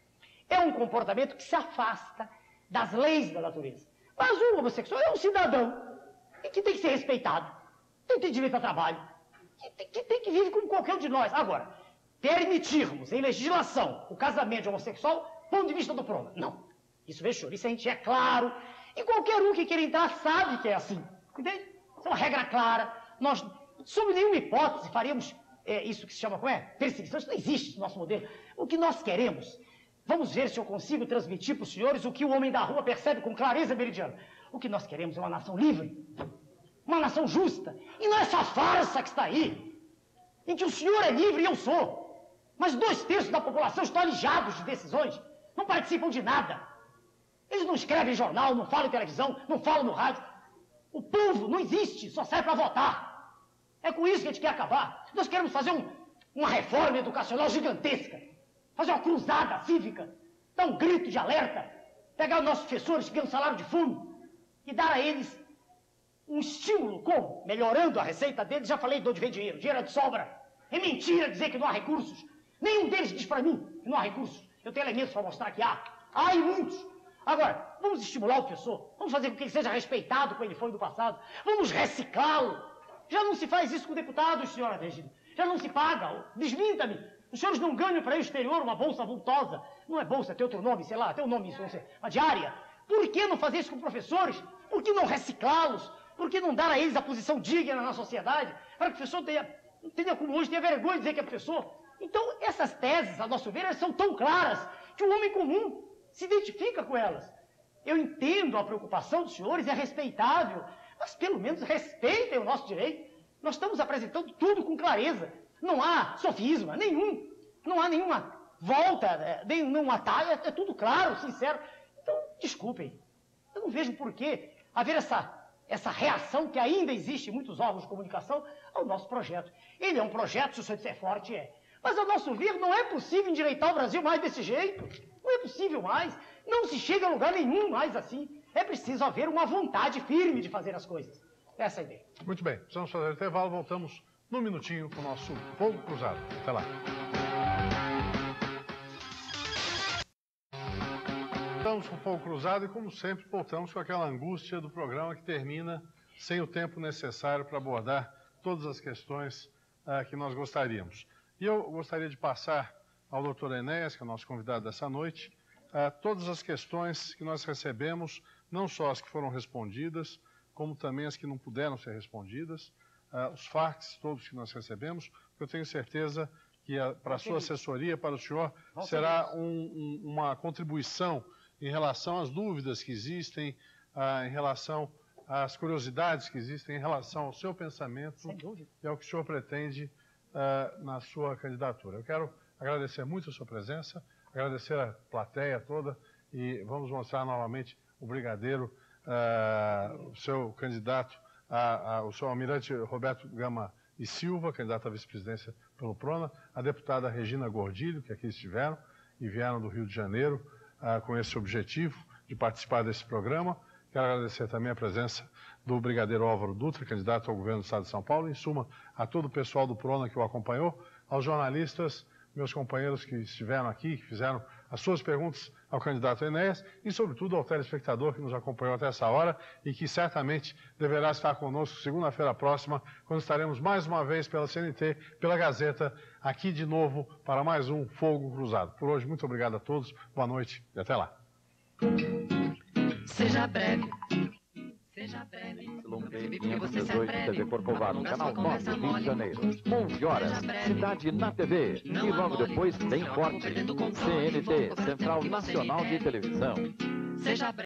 É um comportamento que se afasta das leis da natureza. Mas o homossexual é um cidadão e que tem que ser respeitado, tem que ter direito ao trabalho, que tem que viver como qualquer um de nós. Agora, permitirmos em legislação o casamento homossexual, ponto de vista do PRONA, não. Isso, veja, senhor, isso a gente é claro, e qualquer um que queira entrar sabe que é assim, entende? Isso é uma regra clara. Nós, sob nenhuma hipótese, faríamos isso que se chama, como é? Perseguição. Isso não existe no nosso modelo. O que nós queremos, vamos ver se eu consigo transmitir para os senhores o que o homem da rua percebe com clareza meridiana. O que nós queremos é uma nação livre, uma nação justa, e não essa farsa que está aí, em que o senhor é livre e eu sou, mas 2/3 da população estão alijados de decisões, não participam de nada. Eles não escrevem jornal, não falam em televisão, não falam no rádio. O povo não existe, só serve para votar. É com isso que a gente quer acabar. Nós queremos fazer uma reforma educacional gigantesca, fazer uma cruzada cívica, dar um grito de alerta, pegar os nossos professores que ganham salário de fundo e dar a eles um estímulo. Como? Melhorando a receita deles. Já falei de onde vem dinheiro. Dinheiro é de sobra. É mentira dizer que não há recursos. Nenhum deles diz para mim que não há recursos. Eu tenho elementos para mostrar que há. Há e muitos. Agora, vamos estimular o professor. Vamos fazer com que ele seja respeitado como ele foi no passado. Vamos reciclá-lo. Já não se faz isso com deputados, senhora Regina. Já não se paga. Desminta-me. Os senhores não ganham para ir ao exterior uma bolsa vultosa. Não é bolsa, tem outro nome, sei lá, tem um nome isso, não sei. Uma diária. Por que não fazer isso com professores? Por que não reciclá-los? Por que não dar a eles a posição digna na sociedade? Para que o professor tenha como hoje, tenha vergonha de dizer que é professor. Então, essas teses, a nosso ver, elas são tão claras que o homem comum se identifica com elas. Eu entendo a preocupação dos senhores, é respeitável, mas pelo menos respeitem o nosso direito. Nós estamos apresentando tudo com clareza. Não há sofisma nenhum. Não há nenhuma volta, nenhum atalho. É tudo claro, sincero. Então, desculpem. Eu não vejo por que haver essa reação que ainda existe em muitos órgãos de comunicação ao nosso projeto. Ele é um projeto, se o senhor disser forte, é. Mas, ao nosso ver, não é possível endireitar o Brasil mais desse jeito. Não é possível mais. Não se chega a lugar nenhum mais assim. É preciso haver uma vontade firme de fazer as coisas. Essa é a ideia. Muito bem. Precisamos fazer o intervalo. Voltamos num minutinho com o nosso Fogo Cruzado. Até lá. Voltamos com o Fogo Cruzado e, como sempre, voltamos com aquela angústia do programa que termina sem o tempo necessário para abordar todas as questões que nós gostaríamos. E eu gostaria de passar ao Dr. Enéas, que é o nosso convidado dessa noite, todas as questões que nós recebemos, não só as que foram respondidas, como também as que não puderam ser respondidas, os fax todos que nós recebemos, eu tenho certeza que para a sua assessoria, para o senhor, será uma contribuição em relação às dúvidas que existem, em relação às curiosidades que existem, em relação ao seu pensamento e ao que o senhor pretende na sua candidatura. Eu quero agradecer muito a sua presença, agradecer a plateia toda e vamos mostrar novamente o brigadeiro, o seu candidato, o seu almirante Roberto Gama e Silva, candidato à vice-presidência pelo PRONA, a deputada Regina Gordilho, que aqui estiveram e vieram do Rio de Janeiro com esse objetivo de participar desse programa. Quero agradecer também a presença do brigadeiro Álvaro Dutra, candidato ao governo do Estado de São Paulo, em suma, a todo o pessoal do PRONA que o acompanhou, aos jornalistas, meus companheiros que estiveram aqui, que fizeram as suas perguntas ao candidato Enéas e, sobretudo, ao telespectador que nos acompanhou até essa hora e que certamente deverá estar conosco segunda-feira próxima, quando estaremos mais uma vez pela CNT, pela Gazeta, aqui de novo para mais um Fogo Cruzado. Por hoje, muito obrigado a todos, boa noite e até lá. Seja breve. Seja breve. TV Corcovado, canal 9, Rio de Janeiro. 11 horas, Cidade na TV. E logo depois, bem forte. CNT, Central Nacional de Televisão. Seja breve.